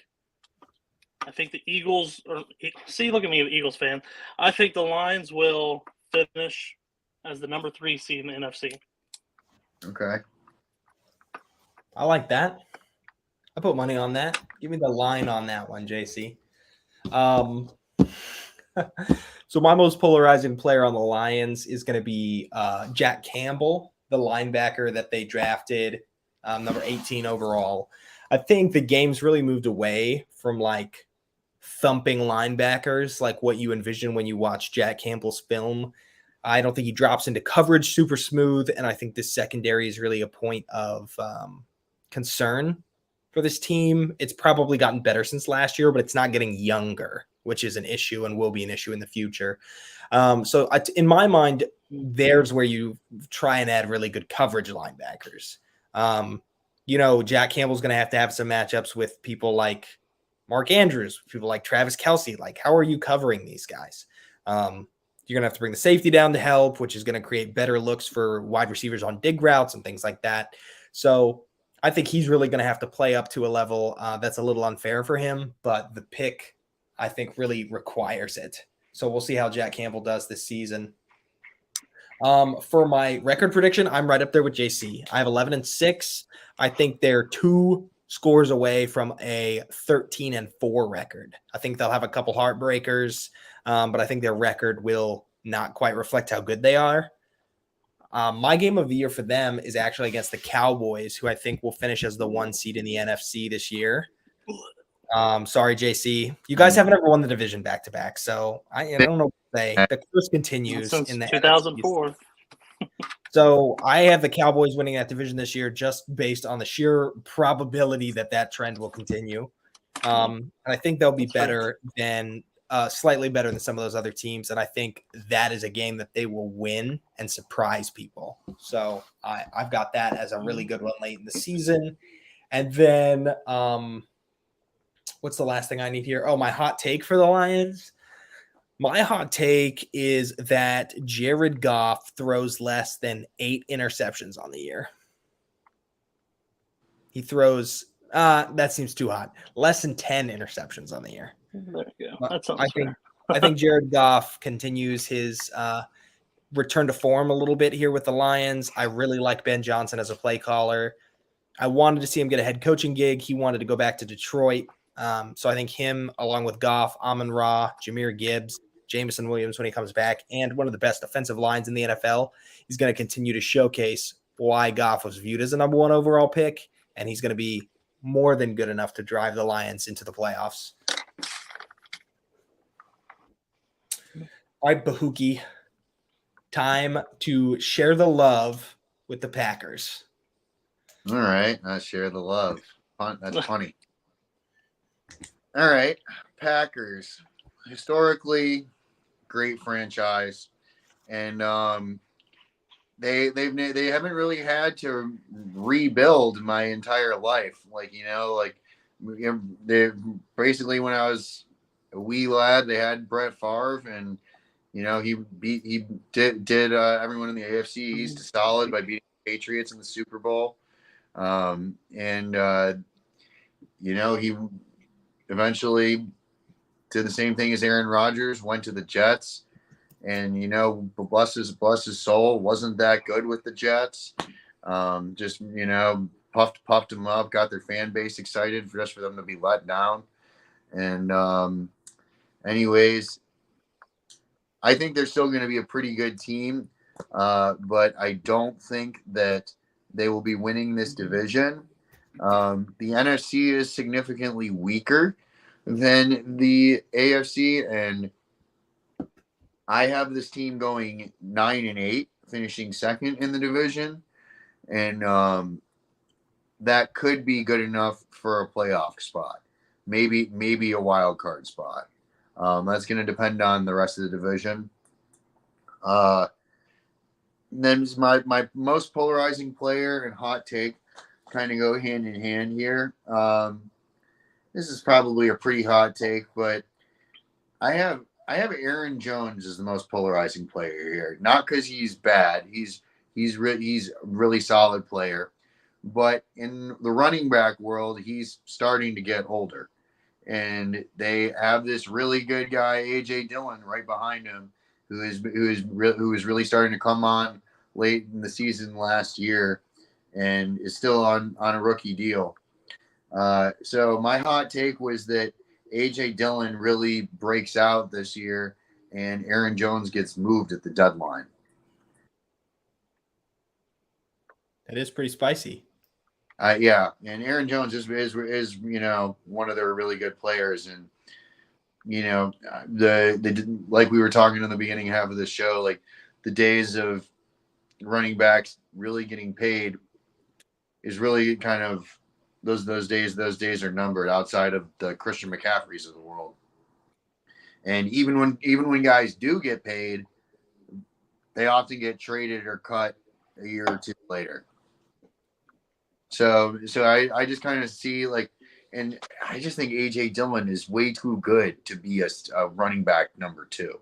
S3: I think the Eagles look at me, Eagles fan. I think the Lions will finish as the number 3 seed in the NFC.
S2: Okay.
S1: I like that. I put money on that. Give me the line on that one, JC. So my most polarizing player on the Lions is going to be Jack Campbell, the linebacker that they drafted, number 18 overall. I think the game's really moved away from like thumping linebackers, like what you envision when you watch Jack Campbell's film. I don't think he drops into coverage super smooth, and I think this secondary is really a point of concern for this team. It's probably gotten better since last year, but it's not getting younger, which is an issue and will be an issue in the future. So in my mind, there's where you try and add really good coverage linebackers. Jack Campbell's going to have some matchups with people like Mark Andrews, people like Travis Kelce. Like, how are you covering these guys? You're going to have to bring the safety down to help, which is going to create better looks for wide receivers on dig routes and things like that. So I think he's really going to have to play up to a level that's a little unfair for him, but the pick, I think, really requires it. So we'll see how Jack Campbell does this season. For my record prediction, I'm right up there with JC. I have 11-6. I think they're 2 scores away from a 13-4 record. I think they'll have a couple heartbreakers, but I think their record will not quite reflect how good they are. My game of the year for them is actually against the Cowboys, who I think will finish as the 1 seed in the NFC this year. Sorry, JC. You guys haven't ever won the division back-to-back, so I don't know what to say. The curse continues
S3: Since
S1: in the
S3: 2004.
S1: NFC. So I have the Cowboys winning that division this year just based on the sheer probability that trend will continue. And I think they'll be better than slightly better than some of those other teams. And I think that is a game that they will win and surprise people. So I've got that as a really good one late in the season. And then what's the last thing I need here? Oh, my hot take for the Lions. My hot take is that Jared Goff throws less than 8 interceptions on the year. He throws, that seems too hot, less than 10 interceptions on the year.
S3: There you go. That sounds fair.
S1: I think Jared Goff continues his return to form a little bit here with the Lions. I really like Ben Johnson as a play caller. I wanted to see him get a head coaching gig. He wanted to go back to Detroit. So I think him, along with Goff, Amon-Ra, Jahmyr Gibbs, Jameson Williams when he comes back, and one of the best offensive lines in the NFL, he's going to continue to showcase why Goff was viewed as a number 1 overall pick, and he's going to be more than good enough to drive the Lions into the playoffs. All right, Bahookie, time to share the love with the Packers.
S2: All right, I share the love. That's funny. All right, Packers. Historically, great franchise, and they haven't really had to rebuild my entire life. They basically, when I was a wee lad, they had Brett Favre, and he did everyone in the AFC East solid by beating the Patriots in the Super Bowl. He eventually did the same thing as Aaron Rodgers, went to the Jets, and bless his soul, wasn't that good with the Jets. Puffed them up, got their fan base excited for them to be let down. And anyways, I think they're still going to be a pretty good team, but I don't think that they will be winning this division. The NFC is significantly weaker than the AFC, and I have this team going 9-8, finishing second in the division, and that could be good enough for a playoff spot, maybe a wild card spot. That's going to depend on the rest of the division. Then my most polarizing player and hot take kind of go hand in hand here. This is probably a pretty hot take, but I have Aaron Jones as the most polarizing player here. Not because he's bad. He's a really solid player, but in the running back world, he's starting to get older. And they have this really good guy, AJ Dillon, right behind him, who is really starting to come on late in the season last year, and is still on a rookie deal. So my hot take was that AJ Dillon really breaks out this year, and Aaron Jones gets moved at the deadline.
S1: That is pretty spicy.
S2: Yeah, and Aaron Jones is one of their really good players, and the like we were talking in the beginning half of the show, like the days of running backs really getting paid is really kind of those days are numbered outside of the Christian McCaffreys of the world. And even when guys do get paid, they often get traded or cut a year or two later. So I just kind of see and I just think AJ Dillon is way too good to be a running back number 2.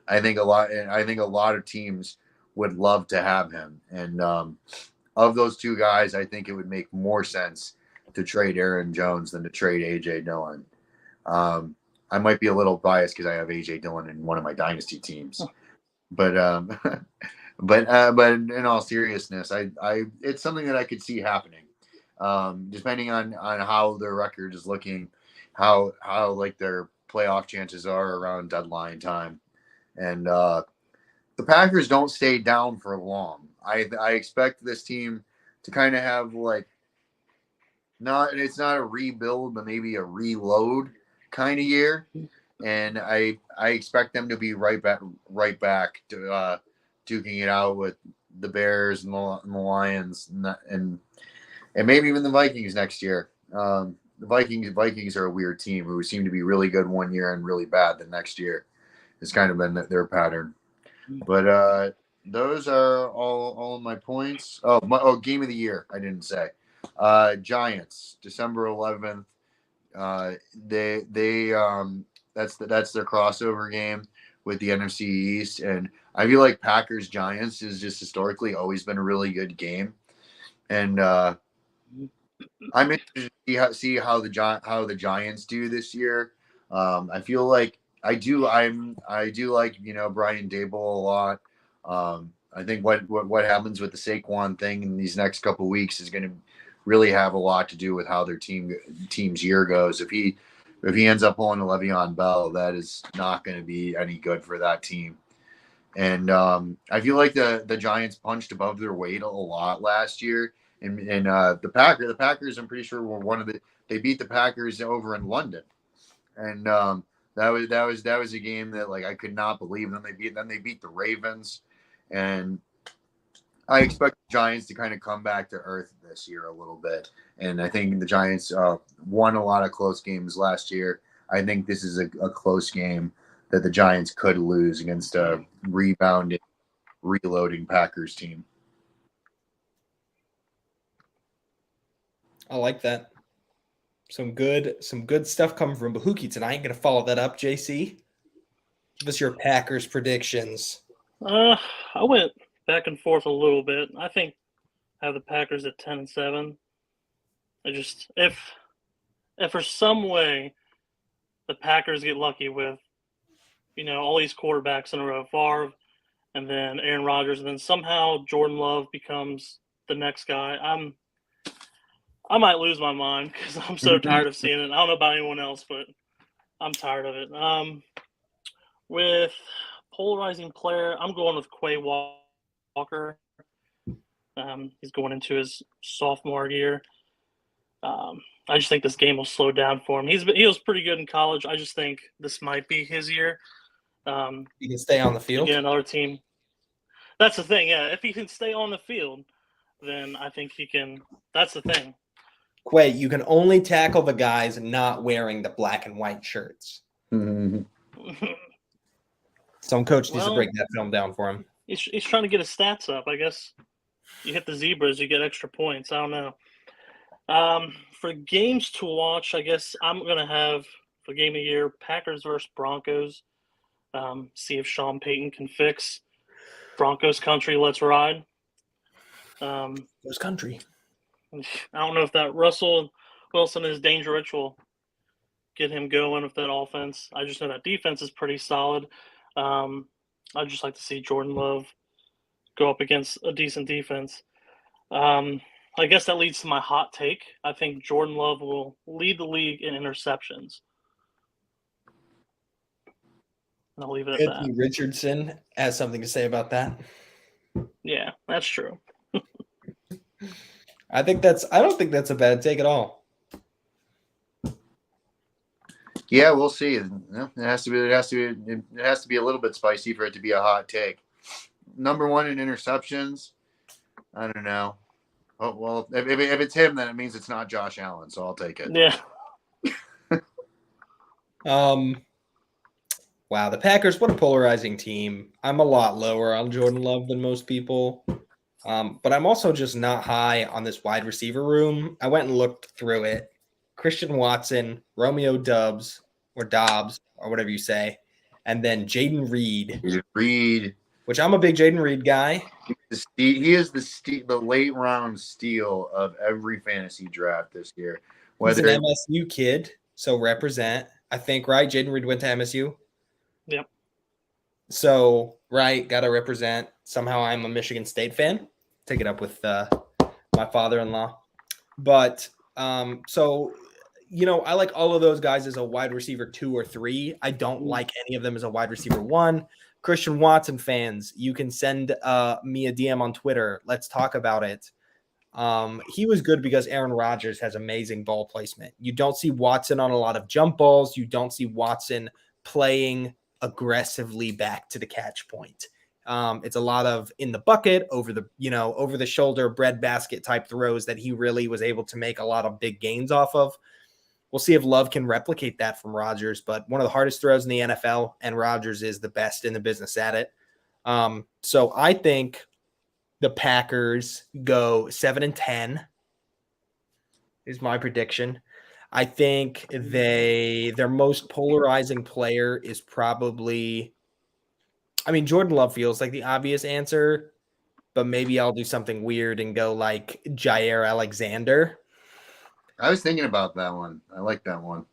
S2: I think a lot of teams would love to have him. And of those two guys, I think it would make more sense to trade Aaron Jones than to trade AJ Dillon. I might be a little biased because I have AJ Dillon in one of my dynasty teams, but but in all seriousness, I it's something that I could see happening. Depending on how their record is looking, how like their playoff chances are around deadline time, and the Packers don't stay down for long. I expect this team to kind of have it's not a rebuild, but maybe a reload kind of year, and I expect them to be right back to duking it out with the Bears and the Lions and maybe even the Vikings next year. The Vikings are a weird team who seem to be really good one year and really bad the next year. It's kind of been their pattern. But those are all of my points. Game of the year, I didn't say. Giants, December 11th. That's their crossover game with the NFC East, and I feel like Packers Giants has just historically always been a really good game, and I'm interested to see how the Giants do this year. I feel like I do like Brian Dable a lot. I think what happens with the Saquon thing in these next couple of weeks is going to really have a lot to do with how their team's year goes. If he ends up pulling a Le'Veon Bell, that is not going to be any good for that team. And I feel like the Giants punched above their weight a lot last year. And the Packers, I'm pretty sure were they beat the Packers over in London, and that was a game that I could not believe. Then they beat the Ravens, and I expect the Giants to kind of come back to earth this year a little bit. And I think the Giants won a lot of close games last year. I think this is a close game that the Giants could lose against a rebounding, reloading Packers team.
S1: I like that. Some good stuff coming from Bahookie tonight. Going to follow that up, JC. Give us your Packers predictions.
S3: I went back and forth a little bit. I think I have the Packers at 10-7. If for some way the Packers get lucky with all these quarterbacks in a row, Favre, and then Aaron Rodgers, and then somehow Jordan Love becomes the next guy, I might lose my mind because I'm so tired of seeing it. I don't know about anyone else, but I'm tired of it. With polarizing player, I'm going with Quay Walker. He's going into his sophomore year. I just think this game will slow down for him. He was pretty good in college. I just think this might be his year.
S1: He can stay on the field.
S3: Get another team. That's the thing. Yeah, if he can stay on the field, then I think he can. That's the thing.
S1: Quay, you can only tackle the guys not wearing the black and white shirts.
S2: Mm-hmm.
S1: Some coach needs to break that film down for him.
S3: He's trying to get his stats up. I guess you hit the zebras, you get extra points. I don't know. For games to watch, I guess I'm going to have, for game of the year, Packers versus Broncos. See if Sean Payton can fix Broncos country. Let's ride.
S1: Broncos country.
S3: I don't know if that Russell Wilson is danger rich will get him going with that offense. I just know that defense is pretty solid. I'd just like to see Jordan Love go up against a decent defense. I guess that leads to my hot take. I think Jordan Love will lead the league in interceptions. And I'll leave it at
S1: Anthony
S3: that.
S1: Richardson has something to say about that.
S3: Yeah, that's true.
S1: I don't think that's a bad take at all.
S2: Yeah, we'll see. It has to be a little bit spicy for it to be a hot take. Number one in interceptions. I don't know. Oh, well, if it's him, then it means it's not Josh Allen, so I'll take it.
S3: Yeah.
S1: Wow, the Packers, what a polarizing team. I'm a lot lower on Jordan Love than most people. But I'm also just not high on this wide receiver room. I went and looked through it. Christian Watson, Romeo Doubs, or whatever you say, and then Jaden Reed. Which I'm a big Jaden Reed guy.
S2: He is the late round steal of every fantasy draft this year.
S1: He's an MSU kid, so represent. I think, right? Jaden Reed went to MSU.
S3: Yep.
S1: So, right, got to represent. Somehow I'm a Michigan State fan. Take it up with my father-in-law. But, so, I like all of those guys as a wide receiver 2 or 3. I don't like any of them as a wide receiver 1. Christian Watson fans, you can send me a DM on Twitter. Let's talk about it. He was good because Aaron Rodgers has amazing ball placement. You don't see Watson on a lot of jump balls. You don't see Watson playing aggressively back to the catch point. It's a lot of in the bucket, over the shoulder, breadbasket type throws that he really was able to make a lot of big gains off of. We'll see if Love can replicate that from Rodgers, but one of the hardest throws in the NFL, and Rodgers is the best in the business at it. So I think the Packers go 7-10 is my prediction. I think their most polarizing player is probably, Jordan Love feels like the obvious answer, but maybe I'll do something weird and go like Jair Alexander.
S2: I was thinking about that one. I like that one.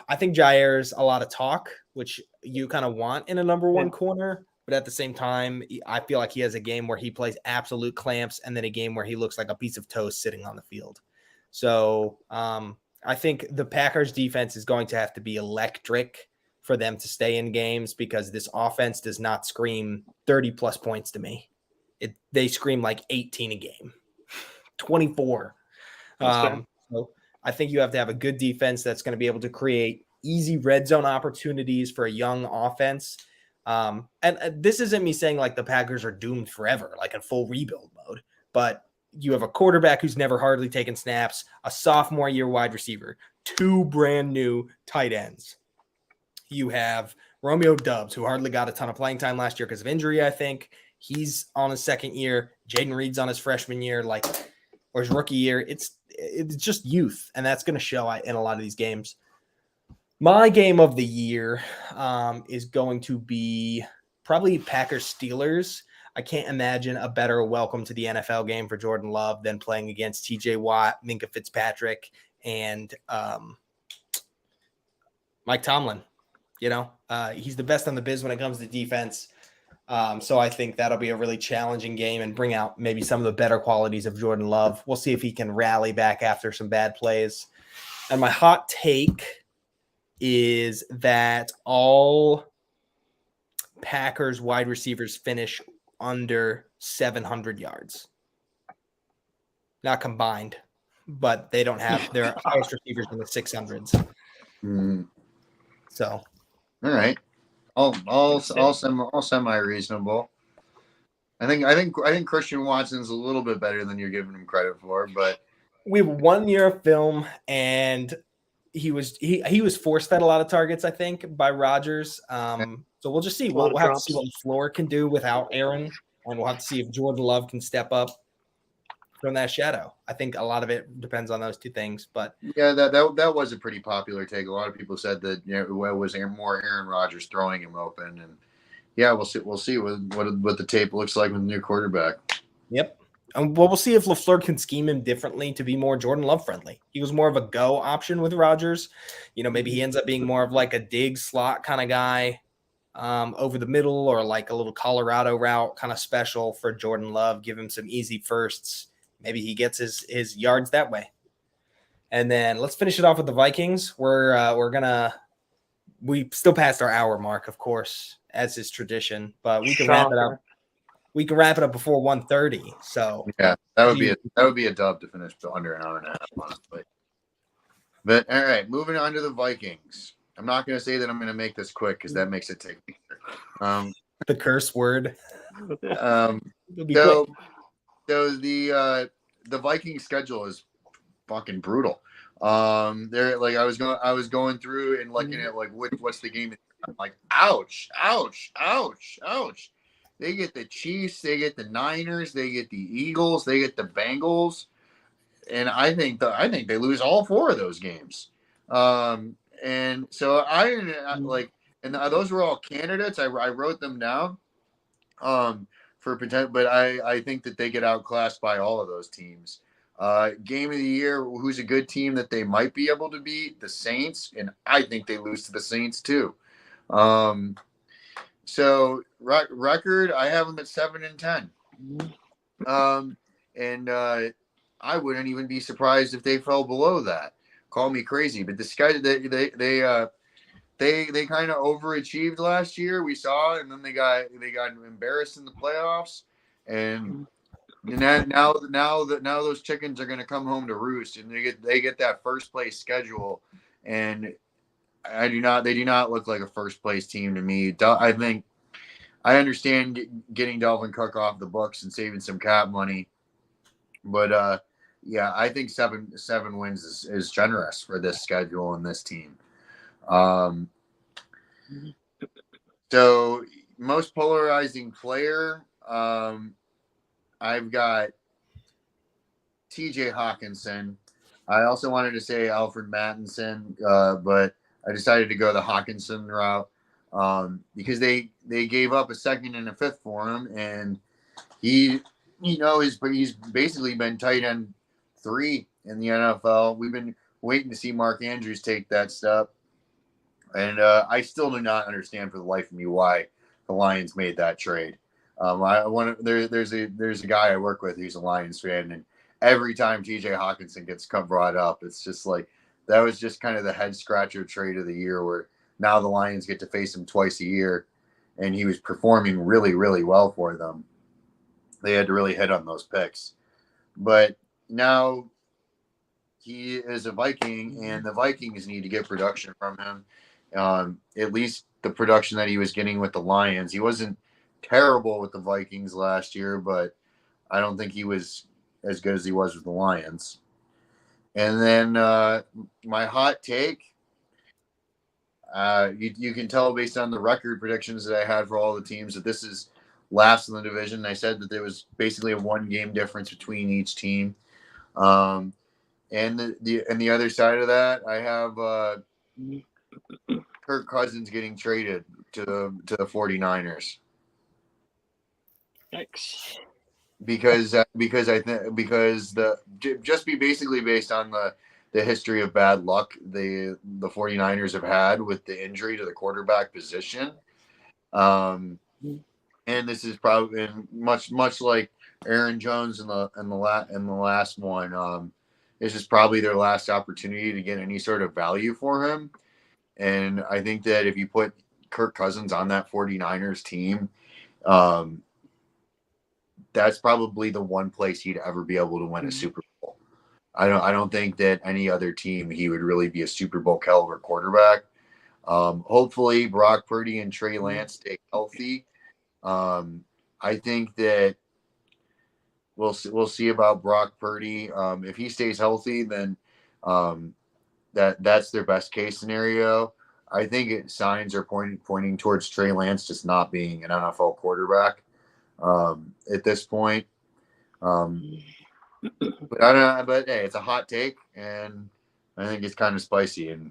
S1: I think Jair's a lot of talk, which you kind of want in a number one corner. But at the same time, I feel like he has a game where he plays absolute clamps and then a game where he looks like a piece of toast sitting on the field. So I think the Packers defense is going to have to be electric for them to stay in games because this offense does not scream 30-plus points to me. They scream like 18 a game, 24. So I think you have to have a good defense that's going to be able to create easy red zone opportunities for a young offense. And this isn't me saying like the Packers are doomed forever, like in full rebuild mode, but you have a quarterback who's never hardly taken snaps, a sophomore year wide receiver, 2 brand new tight ends. You have Romeo Doubs, who hardly got a ton of playing time last year because of injury, I think. He's on his second year. Jaden Reed's on his freshman year, or his rookie year. It's just youth, and that's going to show in a lot of these games. My game of the year is going to be probably Packers-Steelers. I can't imagine a better welcome to the NFL game for Jordan Love than playing against TJ Watt, Minkah Fitzpatrick, and Mike Tomlin. He's the best on the biz when it comes to defense. So I think that'll be a really challenging game and bring out maybe some of the better qualities of Jordan Love. We'll see if he can rally back after some bad plays. And my hot take is that all Packers wide receivers finish under 700 yards. Not combined, but they don't have their highest receivers in the 600s. So,
S2: all right. All semi reasonable. I think Christian Watson's a little bit better than you're giving him credit for, but
S1: we have 1 year of film, and he was force fed a lot of targets, I think, by Rodgers. So we'll just see. We'll have to see what LaFleur can do without Aaron, and we'll have to see if Jordan Love can step up from that shadow. I think a lot of it depends on those 2 things. But
S2: yeah, that was a pretty popular take. A lot of people said that it was more Aaron Rodgers throwing him open, and yeah, we'll see what the tape looks like with the new quarterback.
S1: Yep. And we'll see if LaFleur can scheme him differently to be more Jordan Love friendly. He was more of a go option with Rodgers. Maybe he ends up being more of like a dig slot kind of guy over the middle, or like a little Colorado route kind of special for Jordan Love. Give him some easy firsts. Maybe he gets his yards that way. And then let's finish it off with the Vikings. We still passed our hour mark, of course, as is tradition, but we can wrap it up. We can wrap it up before 1:30. So
S2: yeah, that would be a dub to finish under an hour and a half, honestly. But all right, moving on to the Vikings. I'm not going to say that I'm going to make this quick because that makes it take longer.
S1: The curse word.
S2: So the Vikings schedule is fucking brutal. They're like I was going through and looking at like what's the game. I'm like, ouch. They get the Chiefs, they get the Niners, they get the Eagles, they get the Bengals, and I think they lose all 4 of those games. And so those were all candidates. I wrote them down for potential, but I think that they get outclassed by all of those teams. Game of the year, who's a good team that they might be able to beat? The Saints, and I think they lose to the Saints too. So record, I have them at 7-10. I wouldn't even be surprised if they fell below that. Call me crazy, but this guy they kind of overachieved last year. We saw, and then they got embarrassed in the playoffs, and now those chickens are going to come home to roost, and they get that first place schedule, and they do not look like a first place team to me. I think I understand getting Dalvin Cook off the books and saving some cap money, but yeah, I think seven wins is generous for this schedule and this team. So most polarizing player, I've got TJ Hawkinson. I also wanted to say Alfred Mattinson, but I decided to go the Hawkinson route because they gave up a 2nd and a 5th for him, and he's basically been tight end 3 in the NFL. We've been waiting to see Mark Andrews take that step, and I still do not understand for the life of me why the Lions made that trade. There's a guy I work with who's a Lions fan, and every time TJ Hawkinson gets brought up, it's just like that was just kind of the head scratcher trade of the year, where now the Lions get to face him twice a year, and he was performing really, really well for them. They had to really hit on those picks, but now he is a Viking, and the Vikings need to get production from him. At least the production that he was getting with the Lions. He wasn't terrible with the Vikings last year, but I don't think he was as good as he was with the Lions. And then my hot take, you can tell based on the record predictions that I had for all the teams that this is last in the division. I said that there was basically a 1-game difference between each team. And the other side of that, I have Kirk Cousins getting traded to the 49ers.
S3: Yikes.
S2: Because basically based on the history of bad luck the 49ers have had with the injury to the quarterback position. And this is probably much like Aaron Jones in the last one. This is probably their last opportunity to get any sort of value for him. And I think that if you put Kirk Cousins on that 49ers team, that's probably the one place he'd ever be able to win a Super Bowl. I don't think that any other team he would really be a Super Bowl caliber quarterback. Hopefully Brock Purdy and Trey Lance stay healthy. I think that we'll see about Brock Purdy. If he stays healthy, then that's their best case scenario. I think signs are pointing towards Trey Lance just not being an NFL quarterback at this point. But I don't know. But hey, it's a hot take, and I think it's kind of spicy. And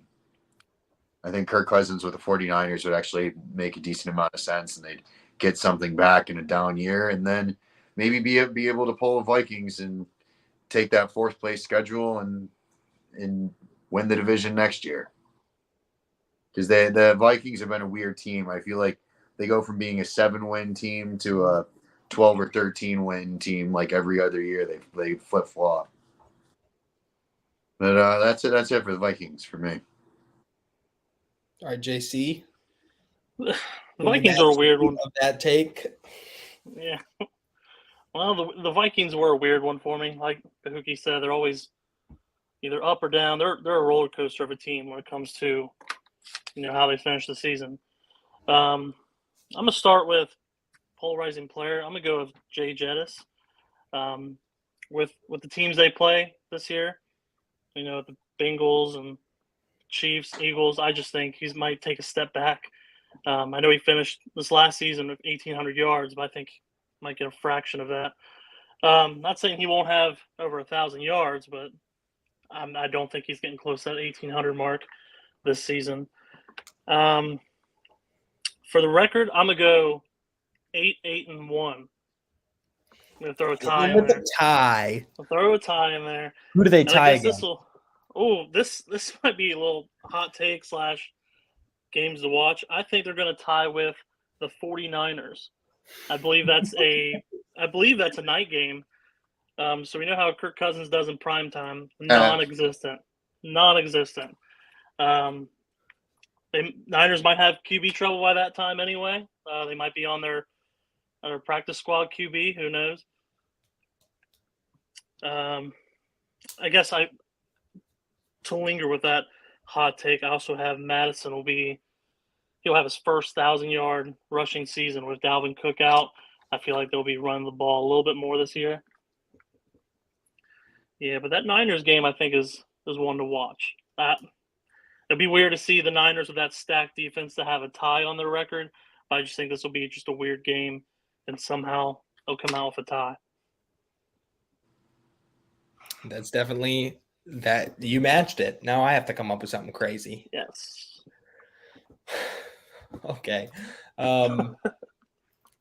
S2: I think Kirk Cousins with the 49ers would actually make a decent amount of sense, and they'd get something back in a down year. And then maybe be able to pull the Vikings and take that 4th place schedule and win the division next year. Because the Vikings have been a weird team. I feel like they go from being a 7-win team to a 12 or 13 win team like every other year. They flip flop. But that's it. That's it for the Vikings for me.
S1: All right, JC.
S3: The Vikings are a weird one.
S1: Of that take.
S3: Yeah. Well, the Vikings were a weird one for me. Like Bahookie said, they're always either up or down. They're a roller coaster of a team when it comes to how they finish the season. I'm gonna start with polarizing player. I'm gonna go with Jay Jettis. With the teams they play this year, the Bengals and Chiefs, Eagles. I just think he might take a step back. I know he finished this last season with 1,800 yards, but I think he might get a fraction of that. Not saying he won't have over 1,000 yards, but I don't think he's getting close to that 1,800 mark this season. For the record, I'm gonna go 8-1. I'm gonna throw a tie in there.
S1: Tie.
S3: I'll throw a tie in there.
S1: Who do they tie against?
S3: This might be a little hot take / games to watch. I think they're gonna tie with the 49ers. I believe that's a night game. So we know how Kirk Cousins does in prime time. Non-existent. The Niners might have QB trouble by that time anyway. They might be on their practice squad QB. Who knows? I guess to linger with that hot take, I also have Madison he'll have his first 1,000-yard rushing season with Dalvin Cook out. I feel like they'll be running the ball a little bit more this year. Yeah, but that Niners game I think is one to watch. It'd be weird to see the Niners with that stacked defense to have a tie on their record. But I just think this will be just a weird game, and somehow they'll come out with a tie.
S1: That's definitely that you matched it. Now I have to come up with something crazy.
S3: Yes.
S1: Okay.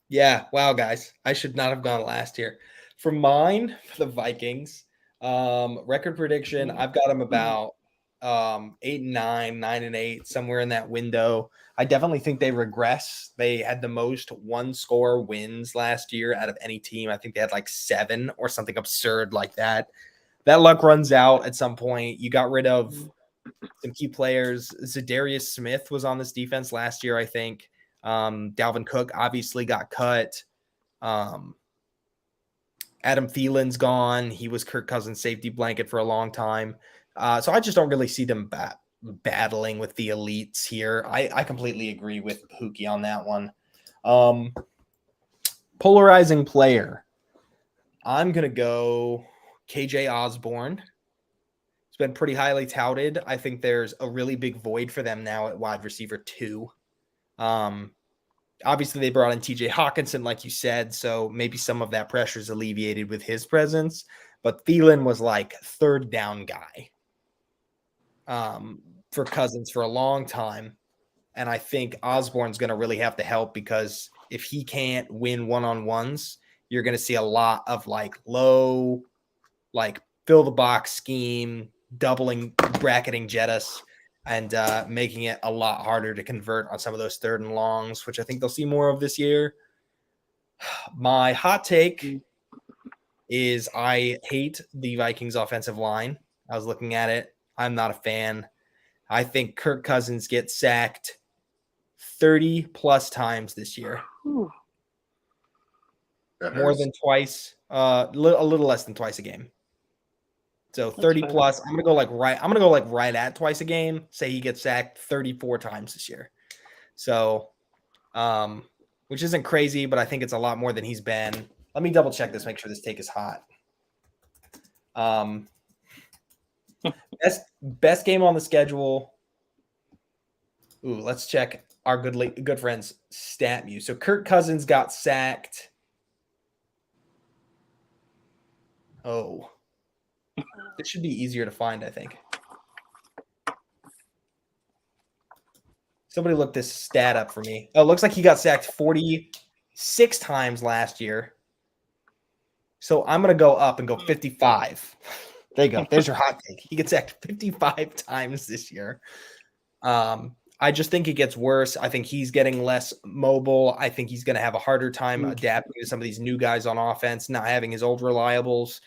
S1: Yeah. Wow, guys. I should not have gone last here. For mine, for the Vikings, record prediction, I've got them about 8-9, 9-8, somewhere in that window. I definitely think they regress. They had the most one-score wins last year out of any team. I think they had like 7 or something absurd like that. That luck runs out at some point. You got rid of some key players. Zadarius Smith was on this defense last year, I think. Dalvin Cook obviously got cut. Adam Thielen's gone. He was Kirk Cousins' safety blanket for a long time. So I just don't really see them battling with the elites here. I completely agree with Bahookie on that one. Polarizing player. I'm going to go KJ Osborne. It's been pretty highly touted. I think there's a really big void for them now at wide receiver 2. Obviously, they brought in TJ Hawkinson, like you said, so maybe some of that pressure is alleviated with his presence. But Thielen was like third down guy for Cousins for a long time. And I think Osborne's going to really have to help, because if he can't win one-on-ones, you're going to see a lot of like low, like fill the box scheme, bracketing Jettis, and making it a lot harder to convert on some of those third and longs, which I think they'll see more of this year. My hot take is I hate the Vikings offensive line. I was looking at it. I'm not a fan. I think Kirk Cousins gets sacked 30 plus times this year. More than twice, a little less than twice a game. So 30 plus. I'm gonna go right at twice a game. Say he gets sacked 34 times this year. So, which isn't crazy, but I think it's a lot more than he's been. Let me double check this. Make sure this take is hot. Best game on the schedule. Ooh, let's check our good friends StatMuse. So Kirk Cousins got sacked. Oh, this should be easier to find, I think. Somebody look this stat up for me. Oh, it looks like he got sacked 46 times last year. So I'm going to go up and go 55. There you go. There's your hot take. He gets sacked 55 times this year. I just think it gets worse. I think he's getting less mobile. I think he's going to have a harder time adapting to some of these new guys on offense, not having his old reliables,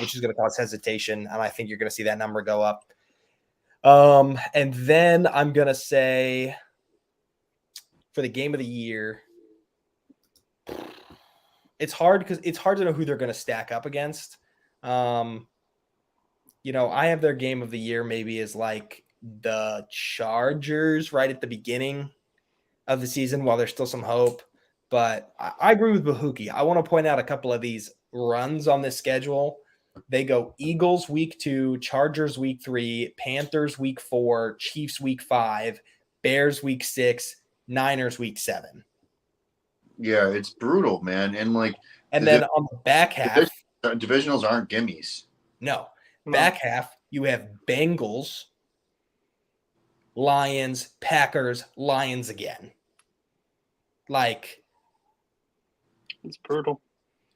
S1: which is going to cause hesitation. And I think you're going to see that number go up. And then I'm going to say for the game of the year, it's hard because it's hard to know who they're going to stack up against. I have their game of the year maybe as like the Chargers right at the beginning of the season while there's still some hope. But I agree with Bahookie. I want to point out a couple of these runs on this schedule. They go Eagles week 2, Chargers week 3, Panthers week 4, Chiefs week 5, Bears week 6, Niners week 7.
S2: Yeah, it's brutal, man.
S1: And then on the back half,
S2: divisionals aren't gimmies.
S1: No. Back half, you have Bengals, Lions, Packers, Lions again. Like,
S3: it's brutal.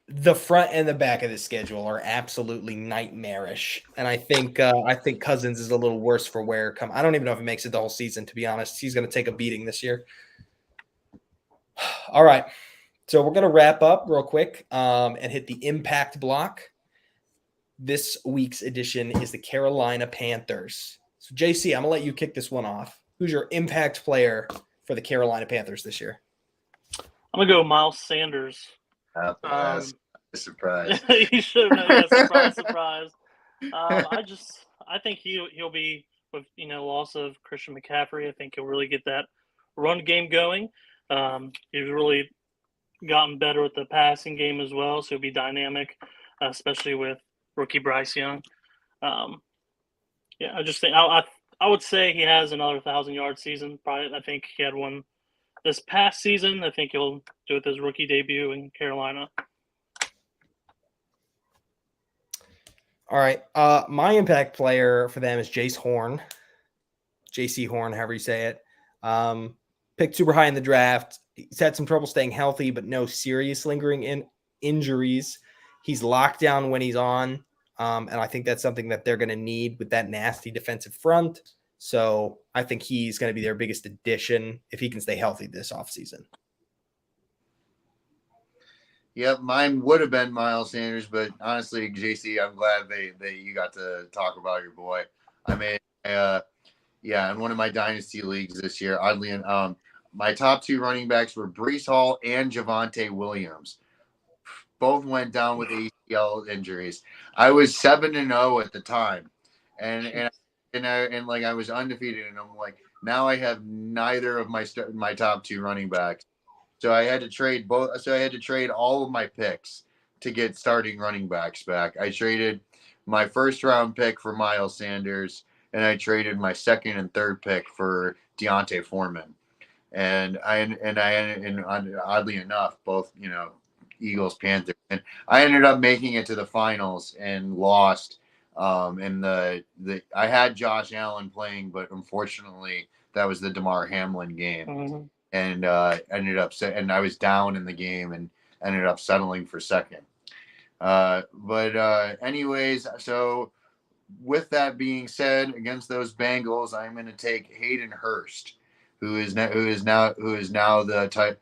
S1: The front and the back of the schedule are absolutely nightmarish. And I think Cousins is a little worse for wear. I don't even know if he makes it the whole season, to be honest. He's going to take a beating this year. All right. So we're going to wrap up real quick and hit the impact block. This week's edition is the Carolina Panthers. So, JC, I'm going to let you kick this one off. Who's your impact player for the Carolina Panthers this year?
S3: I'm going to go Miles Sanders.
S2: Surprise.
S3: You should have known. Yeah, surprise. I think he'll be with loss of Christian McCaffrey. I think he'll really get that run game going. He's really gotten better with the passing game as well, so he'll be dynamic, especially with rookie Bryce Young. I just think I would say he has another 1,000-yard season. Probably, I think he had one this past season. I think he'll do it his rookie debut in Carolina.
S1: All right. My impact player for them is JC Horn, however you say it. Picked super high in the draft. He's had some trouble staying healthy, but no serious lingering injuries. He's locked down when he's on. And I think that's something that they're going to need with that nasty defensive front. So I think he's going to be their biggest addition if he can stay healthy this offseason.
S2: Yep, mine would have been Miles Sanders, but honestly, JC, I'm glad that you got to talk about your boy. I mean, in one of my dynasty leagues this year, oddly, my top 2 running backs were Breece Hall and Javonte Williams. Both went down with ACL injuries. I was 7-0 at the time, and I was undefeated, and I'm like, now I have neither of my top 2 running backs. So I had to trade both. So I had to trade all of my picks to get starting running backs back. I traded my first round pick for Miles Sanders, and I traded my second and third pick for Deontay Foreman. And oddly enough, both Eagles, Panthers, and I ended up making it to the finals and lost. I had Josh Allen playing, but unfortunately, that was the DeMar Hamlin game.
S3: Mm-hmm.
S2: And ended up and I was down in the game and ended up settling for second. Anyways, so with that being said, against those Bengals, I'm going to take Hayden Hurst, who is now the tight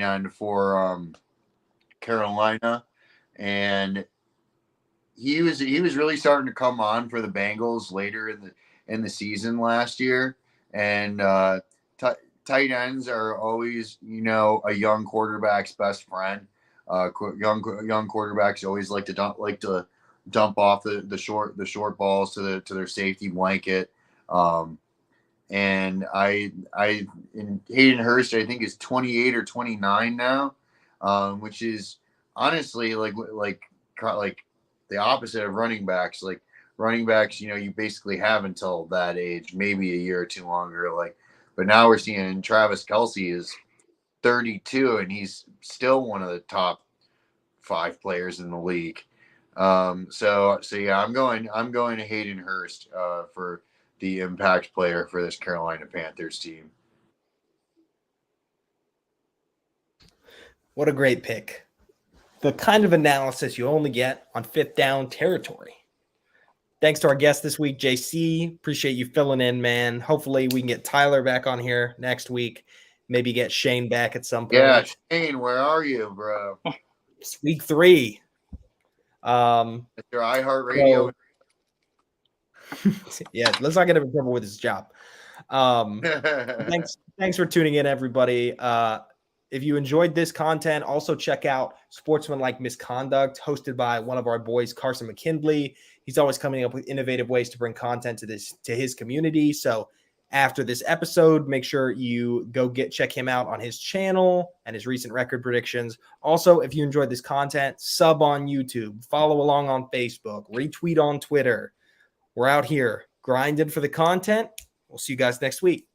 S2: end for Carolina, and he was really starting to come on for the Bengals later in the season last year, and tight ends are always, a young quarterback's best friend. Young quarterbacks always like to dump off the short balls to their safety blanket. And in Hayden Hurst, I think is 28 or 29 now, which is honestly like the opposite of running backs. Like running backs, you basically have until that age, maybe a year or two longer. But now we're seeing Travis Kelce is 32 and he's still one of the top 5 players in the league. So yeah, I'm going to Hayden Hurst for the impact player for this Carolina Panthers team.
S1: What a great pick. the kind of analysis you only get on Fifth Down Territory. Thanks to our guest this week, JC. Appreciate you filling in, man. Hopefully we can get Tyler back on here next week. Maybe get Shane back at some point.
S2: Yeah, Shane, where are you, bro?
S1: It's week 3.
S2: It's your iHeartRadio.
S1: Yeah, let's not get him in trouble with his job. Thanks for tuning in, everybody. If you enjoyed this content, also check out Sportsmanlike Misconduct, hosted by one of our boys, Carson McKindley. He's always coming up with innovative ways to bring content to his community. So after this episode, make sure you go check him out on his channel and his recent record predictions. Also, if you enjoyed this content, sub on YouTube, follow along on Facebook, retweet on Twitter. We're out here grinding for the content. We'll see you guys next week.